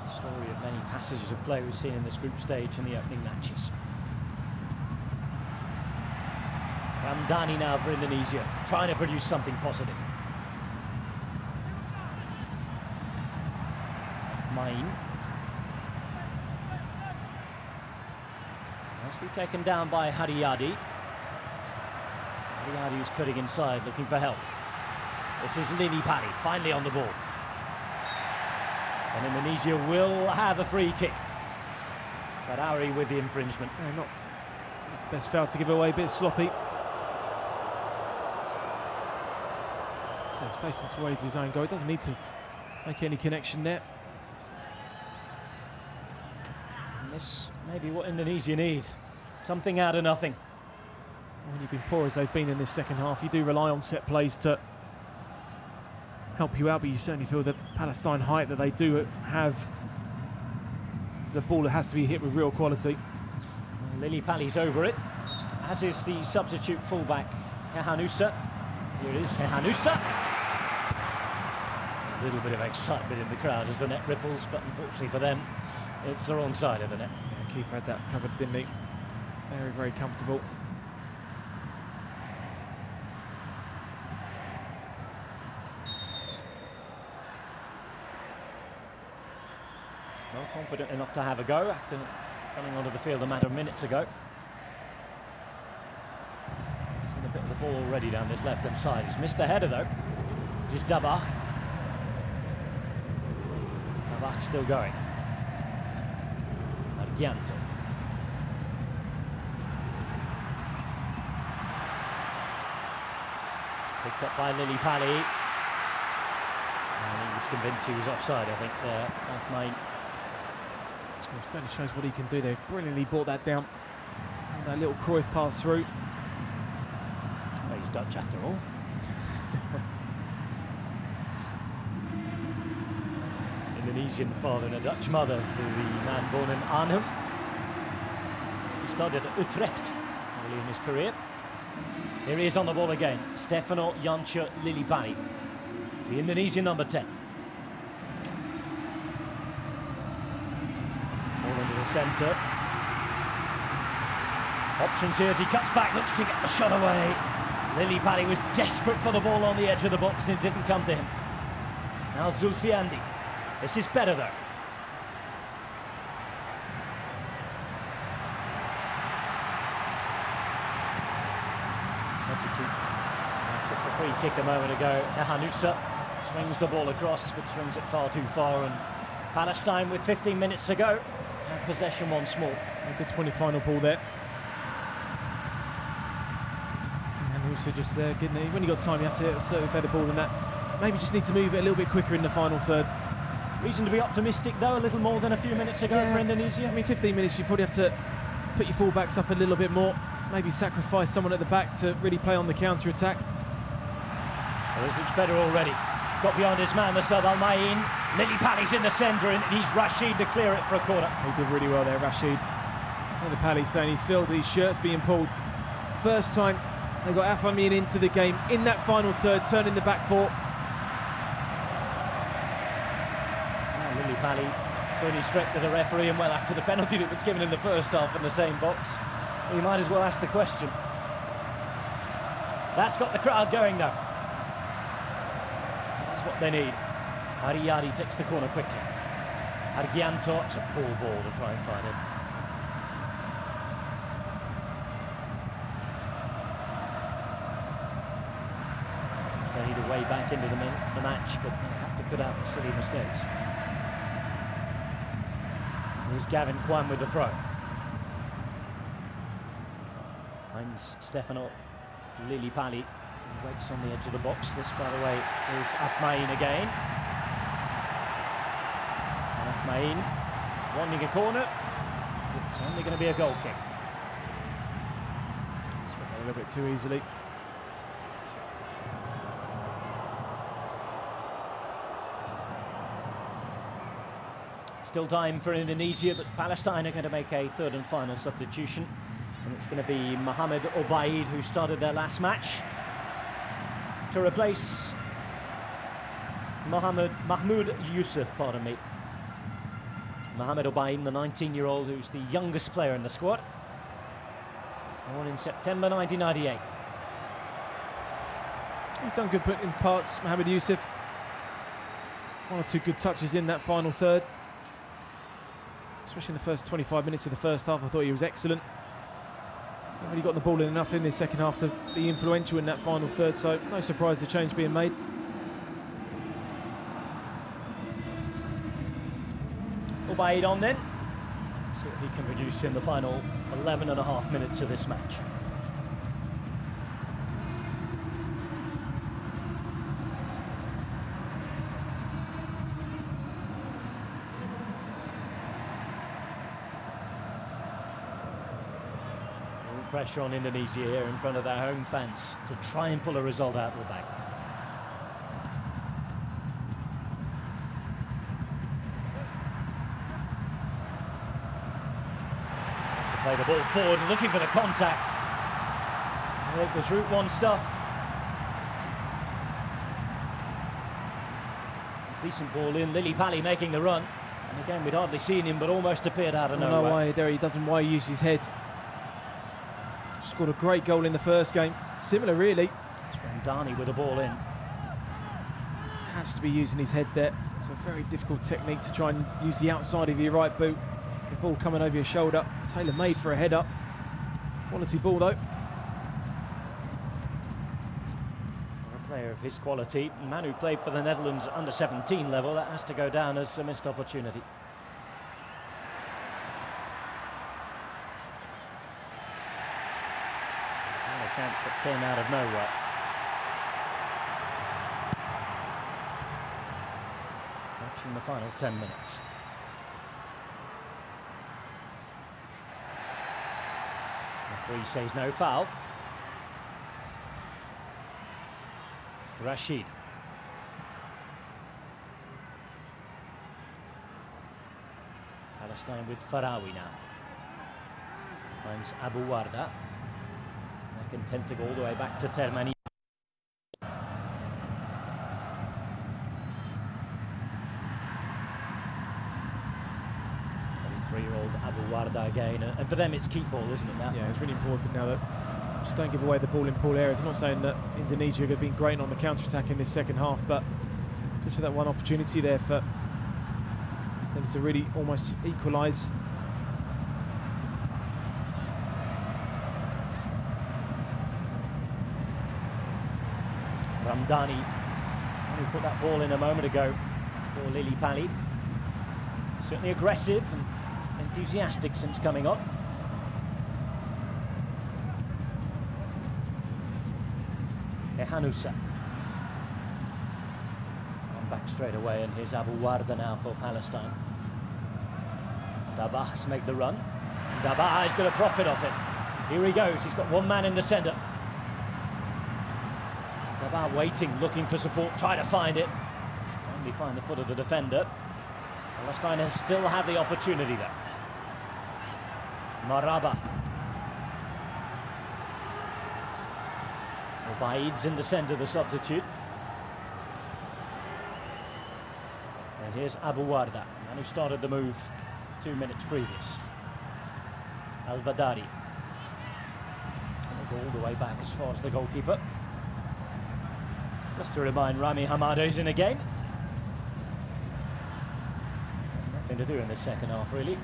The story of many passages of play we've seen in this group stage in the opening matches. Ramdhani now for Indonesia, trying to produce something positive. Main. Nicely taken down by Haryadi. Haryadi is cutting inside, looking for help. This is Lily Pally, finally on the ball. And Indonesia will have a free kick. Farawi with the infringement. Not the best foul to give away, a bit sloppy. So he's facing towards his own goal. He doesn't need to make any connection there. And this may be what Indonesia need. Something out of nothing. When you've been poor as they've been in this second half, you do rely on set plays to help you out, but you certainly feel that Palestine height that they do have, the ball has to be hit with real quality. Lily Pally's over it, as is the substitute fullback, Hehanusa. Here it is, Hehanusa. A little bit of excitement in the crowd as the net ripples, but unfortunately for them, it's the wrong side of the net. Yeah, keeper had that covered, didn't he? Very, very comfortable. Not confident enough to have a go after coming onto the field a matter of minutes ago. Seen a bit of the ball already down this left-hand side. He's missed the header though. This is Dabach. Dabach still going. Argianto. Picked up by Lily Pally. And he was convinced he was offside, I think, there, off Main. Well, it certainly shows what he can do there. Brilliantly brought that down. And that little Cruyff pass through. Well, he's Dutch after all. Indonesian father and a Dutch mother to the man born in Arnhem. He started at Utrecht early in his career. Here he is on the ball again. Stefano Janša Lillipali, the Indonesian number 10. Ball into the centre. Options here as he cuts back, looks to get the shot away. Lillipali was desperate for the ball on the edge of the box and it didn't come to him. Now Zulfiandi. This is better though. Took the free kick a moment ago. Hanusa swings the ball across, but swings it far too far. And Palestine, with 15 minutes to go, have possession once more. A disappointing final ball there. And Hanusa just there, getting it. When you got time, you have to hit a slightly better ball than that. Maybe just need to move it a little bit quicker in the final third. Reason to be optimistic though, a little more than a few minutes ago for Indonesia. I mean, 15 minutes, you probably have to put your fullbacks up a little bit more. Maybe sacrifice someone at the back to really play on the counter-attack. Well, this looks better already. Got behind his man, the sub Al-Mayin. Lillipali's in the centre and he's Rashid to clear it for a corner. He did really well there, Rashid. Lillipali saying he's filled his shirts being pulled. First time they got Al-Mayin into the game in that final third, turning the back four. Lillipali turning straight to the referee, and well, after the penalty that was given in the first half in the same box, he might as well ask the question. That's got the crowd going though. This is what they need. Ariyari takes the corner quickly. Argianto, it's a poor ball to try and find him. So they need a way back into the match, but they have to cut out the silly mistakes. Here's Gavin Kwan with the throw. Finds Stefano Lillipali, who waits on the edge of the box. This, by the way, is Al-Mayin again. And Al-Mayin wanting a corner. It's only going to be a goal kick. Just a little bit too easily. Still time for Indonesia, but Palestine are going to make a third and final substitution. And it's going to be Mohamed Obaid, who started their last match, to replace Mahmoud Yusuf, pardon me. Mohamed Obaid, the 19-year-old, who's the youngest player in the squad. Born in September 1998. He's done good in parts, Mohamed Yusuf. One or two good touches in that final third. Especially in the first 25 minutes of the first half, I thought he was excellent. Not really got the ball in enough in the second half to be influential in that final third, so no surprise the change being made. Obaid on then. See what he can produce in the final 11.5 minutes of this match. Pressure on Indonesia here in front of their home fans to try and pull a result out of the bag. Tries to play the ball forward, looking for the contact. It was Route 1 stuff. Decent ball in, Lillipali making the run. And again, we'd hardly seen him, but almost appeared out of nowhere. No way there, he doesn't why he uses his head. Scored a great goal in the first game. Similar, really. It's Ramdani with the ball in. Has to be using his head there. It's a very difficult technique to try and use the outside of your right boot. The ball coming over your shoulder. Tailor-made for a header. Quality ball, though. player of his quality, a man who played for the Netherlands under 17 level, that has to go down as a missed opportunity. And a chance that came out of nowhere. Watching the final 10 minutes. Referee says no foul. Rashid. Palestine with Farawi now. Finds Abu Warda. They're content to go all the way back to Termani. 23-year-old Abu Warda again, and for them it's keep ball, isn't it now? Yeah, it's really important now that just don't give away the ball in pool areas. I'm not saying that Indonesia have been great on the counter-attack in this second half, but just for that one opportunity there for them to really almost equalise. Ramdani, who put that ball in a moment ago for Lily Pali. Certainly aggressive and enthusiastic since coming on. Hanusa. I'm back straight away, and here's Abu Warda now for Palestine. Dabach's make the run. Dabach is going to profit off it. Here he goes, he's got one man in the centre. Dabach waiting, looking for support, try to find it. Only find the foot of the defender. Palestine has still had the opportunity there. Maraba. Baid's in the centre, the substitute. And here's Abu Warda, the man who started the move 2 minutes previous. Al-Badari. We'll go all the way back as far as the goalkeeper. Just to remind Rami Hamado's in again. Nothing to do in the second half, really.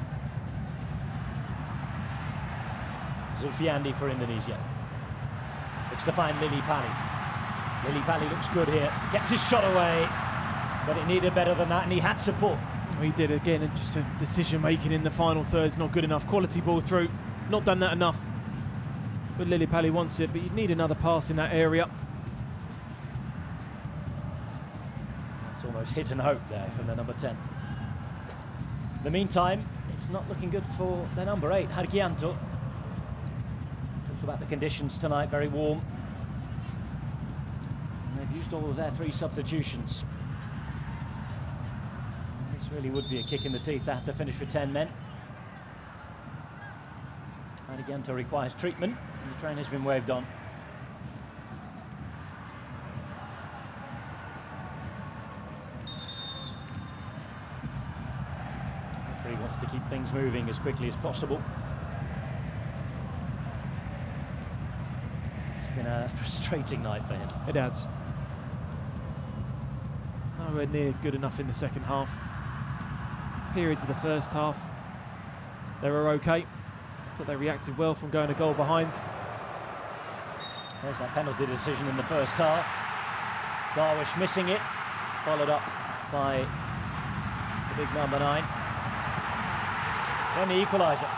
Zulfiandi for Indonesia. Looks to find Lily Pali. Lily Pali looks good here. Gets his shot away. But it needed better than that, and he had support. He did again, and just a decision making in the final third is not good enough. Quality ball through. Not done that enough. But Lily Pali wants it, but you need another pass in that area. It's almost hit and hope there from the number 10. In the meantime, it's not looking good for the number 8, Hargianto. Talked about the conditions tonight, very warm. And they've used all of their 3 substitutions. And this really would be a kick in the teeth to have to finish with 10 men. Hargianto requires treatment, and the train has been waved on. Referee wants to keep things moving as quickly as possible. It's been a frustrating night for him. It has. Nowhere near good enough in the second half. Periods of the first half, they were okay. I thought they reacted well from going a goal behind. There's that penalty decision in the first half. Darwish missing it, followed up by the big number 9. Then the equaliser.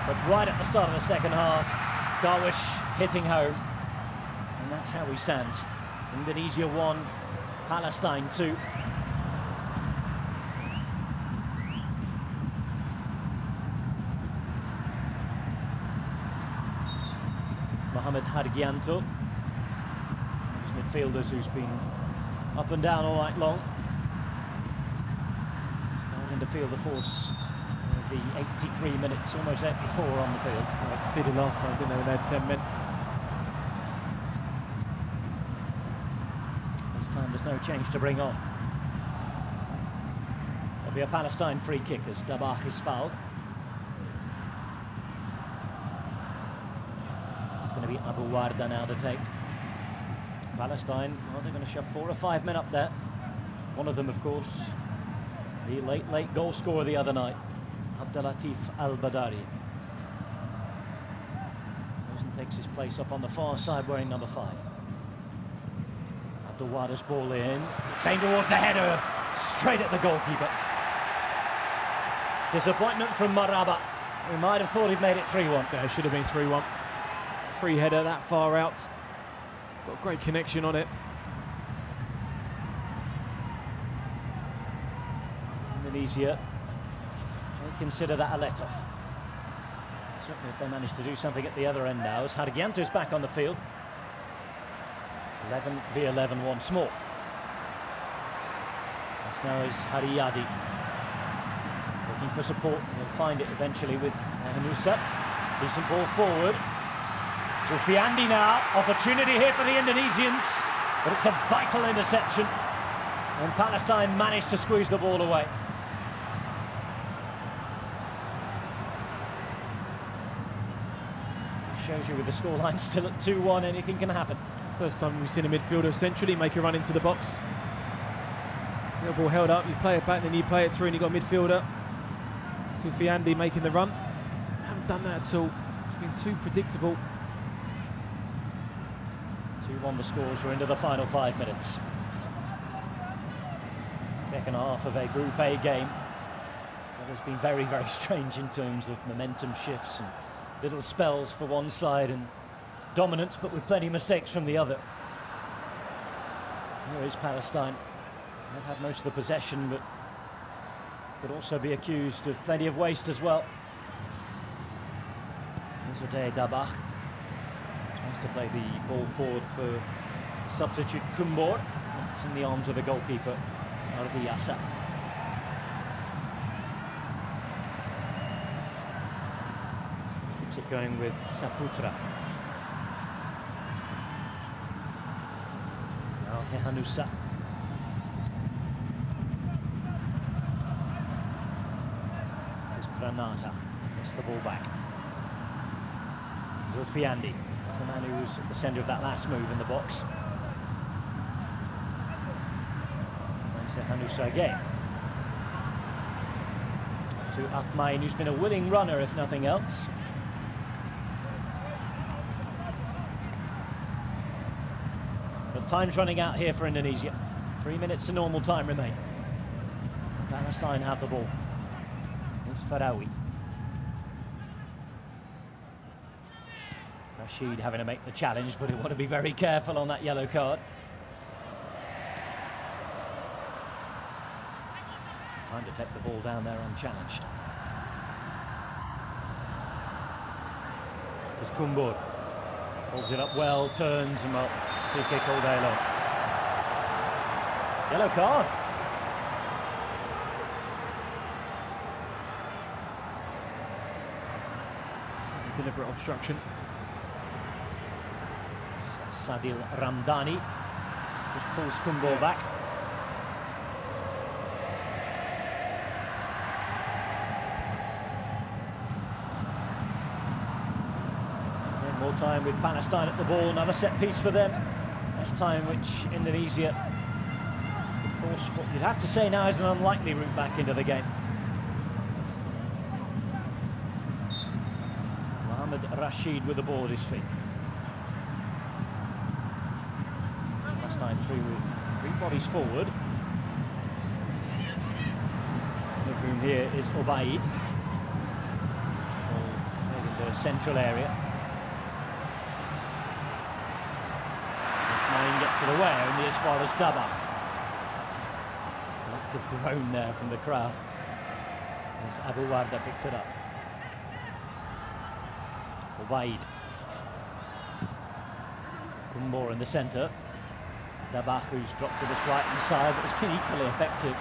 But right at the start of the second half, Darwish hitting home. And that's how we stand. Indonesia 1, Palestine 2. Mohamed Hargianto, his midfielders, who's been up and down all night long. Starting to feel the force of the 83 minutes, almost 84 on the field. They conceded last time, didn't they, when they had 10 men. This time there's no change to bring on. There'll be a Palestine free kick as Dabach is fouled. It's going to be Abu Warda now to take. Palestine, well, they're going to shove 4 or 5 men up there. One of them, of course, the late goal scorer the other night, Abdelatif Al-Badari. Those takes his place up on the far side wearing number 5. Abdul Wada's ball in. It's aimed towards the header, straight at the goalkeeper. Disappointment from Maraba. We might have thought he'd made it 3-1. Yeah, it should have been 3-1. Free header that far out. Got a great connection on it. Indonesia may consider that a let-off. Certainly if they manage to do something at the other end now, as Hargianto's back on the field. 11 v 11 once more. This now is Haryadi. Looking for support, he'll find it eventually with Hanusa. Decent ball forward. Zulfiandi now, opportunity here for the Indonesians, but it's a vital interception. And Palestine managed to squeeze the ball away. Shows you with the scoreline still at 2-1, anything can happen. First time we've seen a midfielder centrally make a run into the box. The ball held up, you play it back, then you play it through, and you've got a midfielder. Zulfiandi making the run. Haven't done that at all. It's been too predictable. 2-1 the scores, we're into the final 5 minutes. Second half of a Group A game that has been very, very strange in terms of momentum shifts and little spells for one side and dominance, but with plenty of mistakes from the other. Here is Palestine. They've had most of the possession, but could also be accused of plenty of waste as well. Zodé Dabach tries to play the ball forward for substitute Kumbor. It's in the arms of the goalkeeper, Ardiasa. Keeps it going with Saputra. Now Hehanusa. Here's Pranata. Gets the ball back. Zulfiandi. That's the man who was at the centre of that last move in the box. Finds Hehanusa again. To Athmain, who's been a willing runner if nothing else. But time's running out here for Indonesia. 3 minutes of normal time remain. Palestine have the ball. Here's Farawi. Rashid having to make the challenge, but he'll want to be very careful on that yellow card. Time to take the ball down there unchallenged. This is Kumbor. Holds it up well, turns and well. Free kick all day long. Yellow card. Certainly deliberate obstruction. Sadil Ramdani just pulls Kumbor back. Again, more time with Palestine at the ball, another set piece for them. This time which Indonesia could force what you'd have to say now is an unlikely route back into the game. Mohamed Rashid with the ball at his feet. Time through with 3 bodies forward. One of whom here is Obaid. Ball played into a central area. Athmain gets it away, only as far as Dabach. Collective groan there from the crowd as Abu Warda picked it up. Obaid. Kumbor in the centre. Dabach, who's dropped to this right-hand side, but has been equally effective.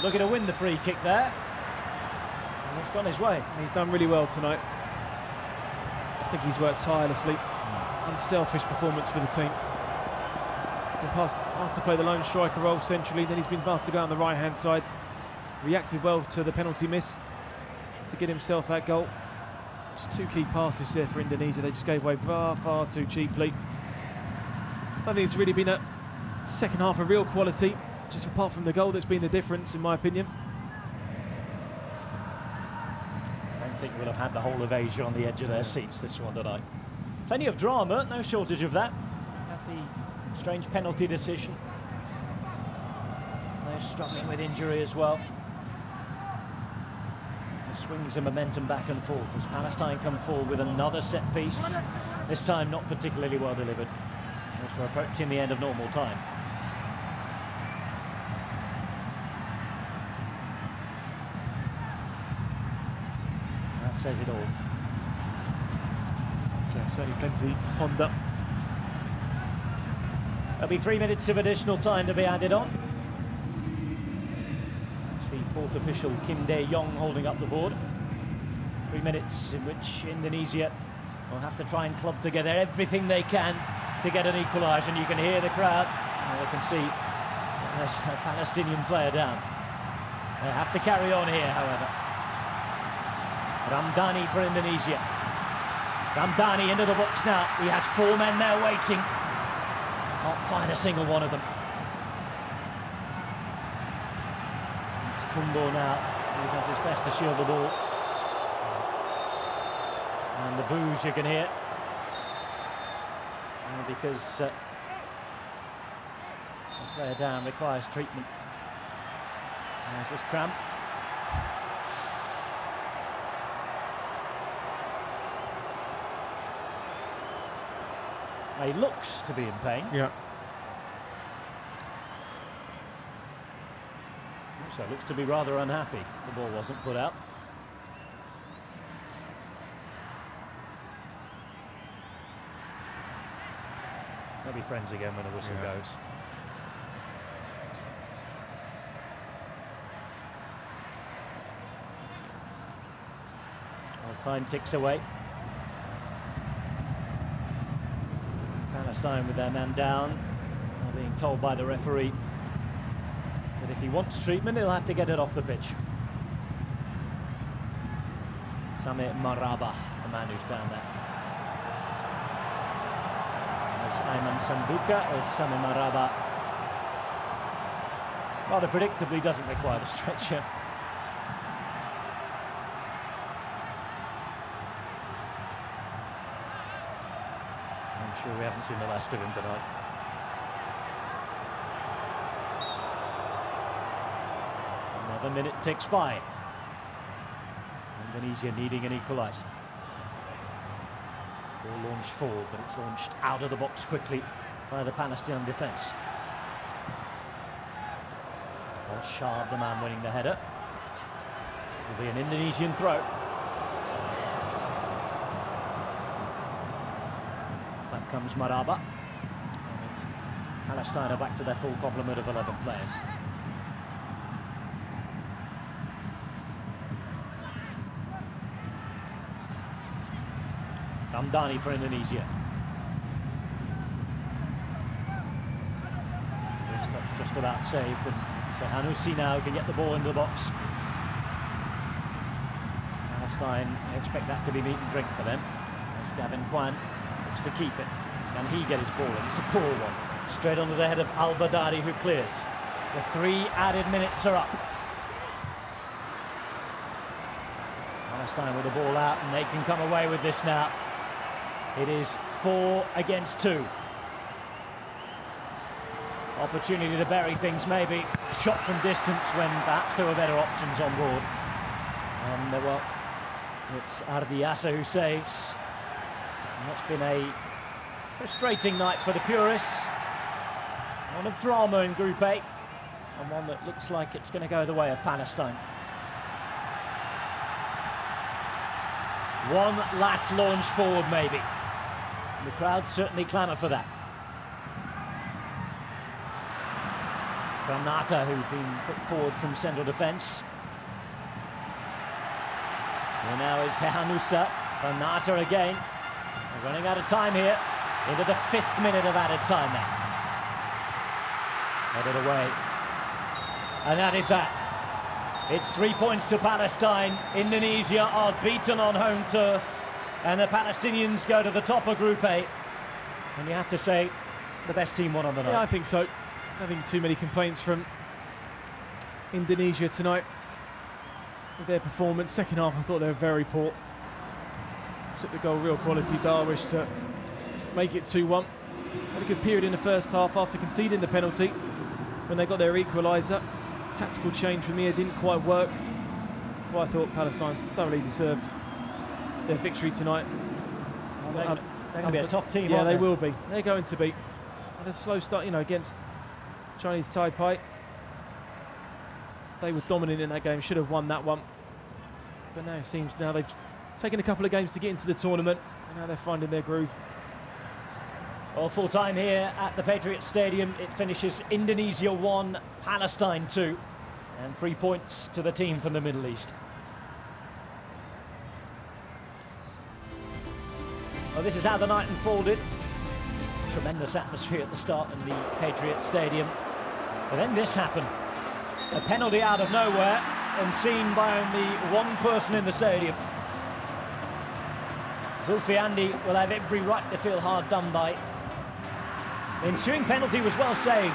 Looking to win the free kick there. And it's gone his way. He's done really well tonight. I think he's worked tirelessly. Unselfish performance for the team. Been asked to play the lone striker role centrally, then he's been asked to go on the right-hand side. Reacted well to the penalty miss to get himself that goal. Just 2 key passes there for Indonesia. They just gave away far too cheaply. I think it's really been a second half of real quality, just apart from the goal that's been the difference, in my opinion. think we'll have had the whole of Asia on the edge of their seats this one tonight. Plenty of drama, no shortage of that. We've had the strange penalty decision. They're struggling with injury as well. The swings of momentum back and forth as Palestine come forward with another set piece. This time not particularly well delivered, as we're approaching the end of normal time. That says it all. Yeah, certainly plenty to ponder. There'll be 3 minutes of additional time to be added on. See fourth official Kim Dae-yong holding up the board. 3 minutes in which Indonesia will have to try and club together everything they can to get an equaliser, and you can hear the crowd. Well, they can see there's a Palestinian player down. They have to carry on here, however. Ramdhani for Indonesia. Ramdhani into the box now. He has 4 men there waiting. Can't find a single one of them. It's Kumbo now, who does his best to shield the ball. And the boos you can hear. Because the player down requires treatment. There's this cramp. He looks to be in pain. Yeah. Also looks to be rather unhappy the ball wasn't put out. They'll be friends again when the whistle goes. Well, time ticks away. Palestine with their man down, are being told by the referee that if he wants treatment, he'll have to get it off the pitch. Samir Maraba, the man who's down there. As Ayman Sambuka, as Samir Maraba rather predictably doesn't require the stretcher. I'm sure we haven't seen the last of him tonight. Another minute ticks by. Indonesia needing an equaliser. Ball launched forward, but it's launched out of the box quickly by the Palestinian defence. Al-Shab, the man winning the header. It'll be an Indonesian throw. Back comes Maraba. Palestine are back to their full complement of 11 players. Ramdhani for Indonesia. First touch just about saved, and Sehanusi now can get the ball into the box. Palestine, I expect that to be meat and drink for them. As Gavin Kwan looks to keep it. Can he get his ball in? It's a poor one. Straight under the head of Al-Badari, who clears. The 3 added minutes are up. Palestine with the ball out, and they can come away with this now. It is 4 against 2. Opportunity to bury things, maybe. Shot from distance when perhaps there were better options on board. And well, it's Ardiasa who saves. And it's been a frustrating night for the purists. One of drama in Group A, and one that looks like it's going to go the way of Palestine. One last launch forward, maybe. And the crowd certainly clamour for that. Granata, who've been put forward from central defence. Here now is Hehanusa. Granata again. We're running out of time here. Into the 5th minute of added time now. Headed away. And that is that. It's 3 points to Palestine. Indonesia are beaten on home turf. And the Palestinians go to the top of Group A. And you have to say, the best team won on the night. Yeah, I think so. I think too many complaints from Indonesia tonight. with their performance. Second half, I thought they were very poor. Took the goal real quality, Darwish, to make it 2-1. Had a good period in the first half after conceding the penalty when they got their equaliser. Tactical change from here didn't quite work, but I thought Palestine thoroughly deserved their victory tonight. They're going to be a tough team, yeah, aren't they they? will be. They're going to be. Had a slow start, against Chinese Taipei. They were dominant in that game, should have won that one. But now it seems they've taken a couple of games to get into the tournament, and now they're finding their groove. Well, full time here at the Patriot Stadium. It finishes Indonesia 1, Palestine 2, and 3 points to the team from the Middle East. Well, this is how the night unfolded. Tremendous atmosphere at the start in the Patriot Stadium. But then this happened. A penalty out of nowhere and seen by only one person in the stadium. Zulfiandi will have every right to feel hard done by. The ensuing penalty was well saved.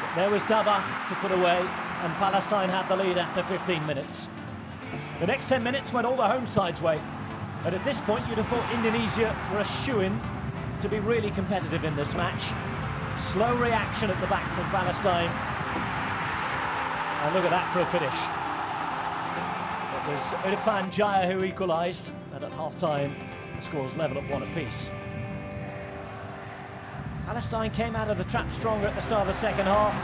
But there was Dabach to put away, and Palestine had the lead after 15 minutes. The next 10 minutes went all the home side's way. But at this point, you'd have thought Indonesia were a shoo-in to be really competitive in this match. Slow reaction at the back from Palestine. And look at that for a finish. It was Irfan Jaya who equalised, and at half-time, the score was level at 1 apiece. Palestine came out of the trap stronger at the start of the second half.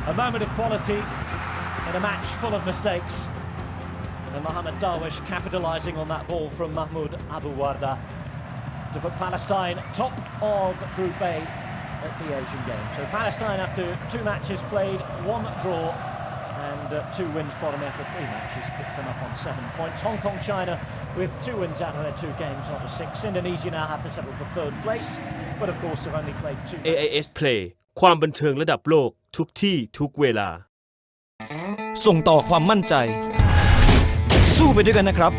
A moment of quality in a match full of mistakes. And Mohamed Darwish capitalising on that ball from Mahmoud Abu Warda to put Palestine top of Group A at the Asian Games. So Palestine, after 2 matches played, 1 draw and 2 wins bottom after 3 matches, puts them up on 7 points. Hong Kong, China with 2 wins out of their 2 games, not a 6. Indonesia now have to settle for 3rd place, but of course have only played 2 AIS Play ความบันเทิงระดับโลกทุกที่ทุกเวลา ส่งต่อความมั่นใจสู้ไปด้วยกันนะครับ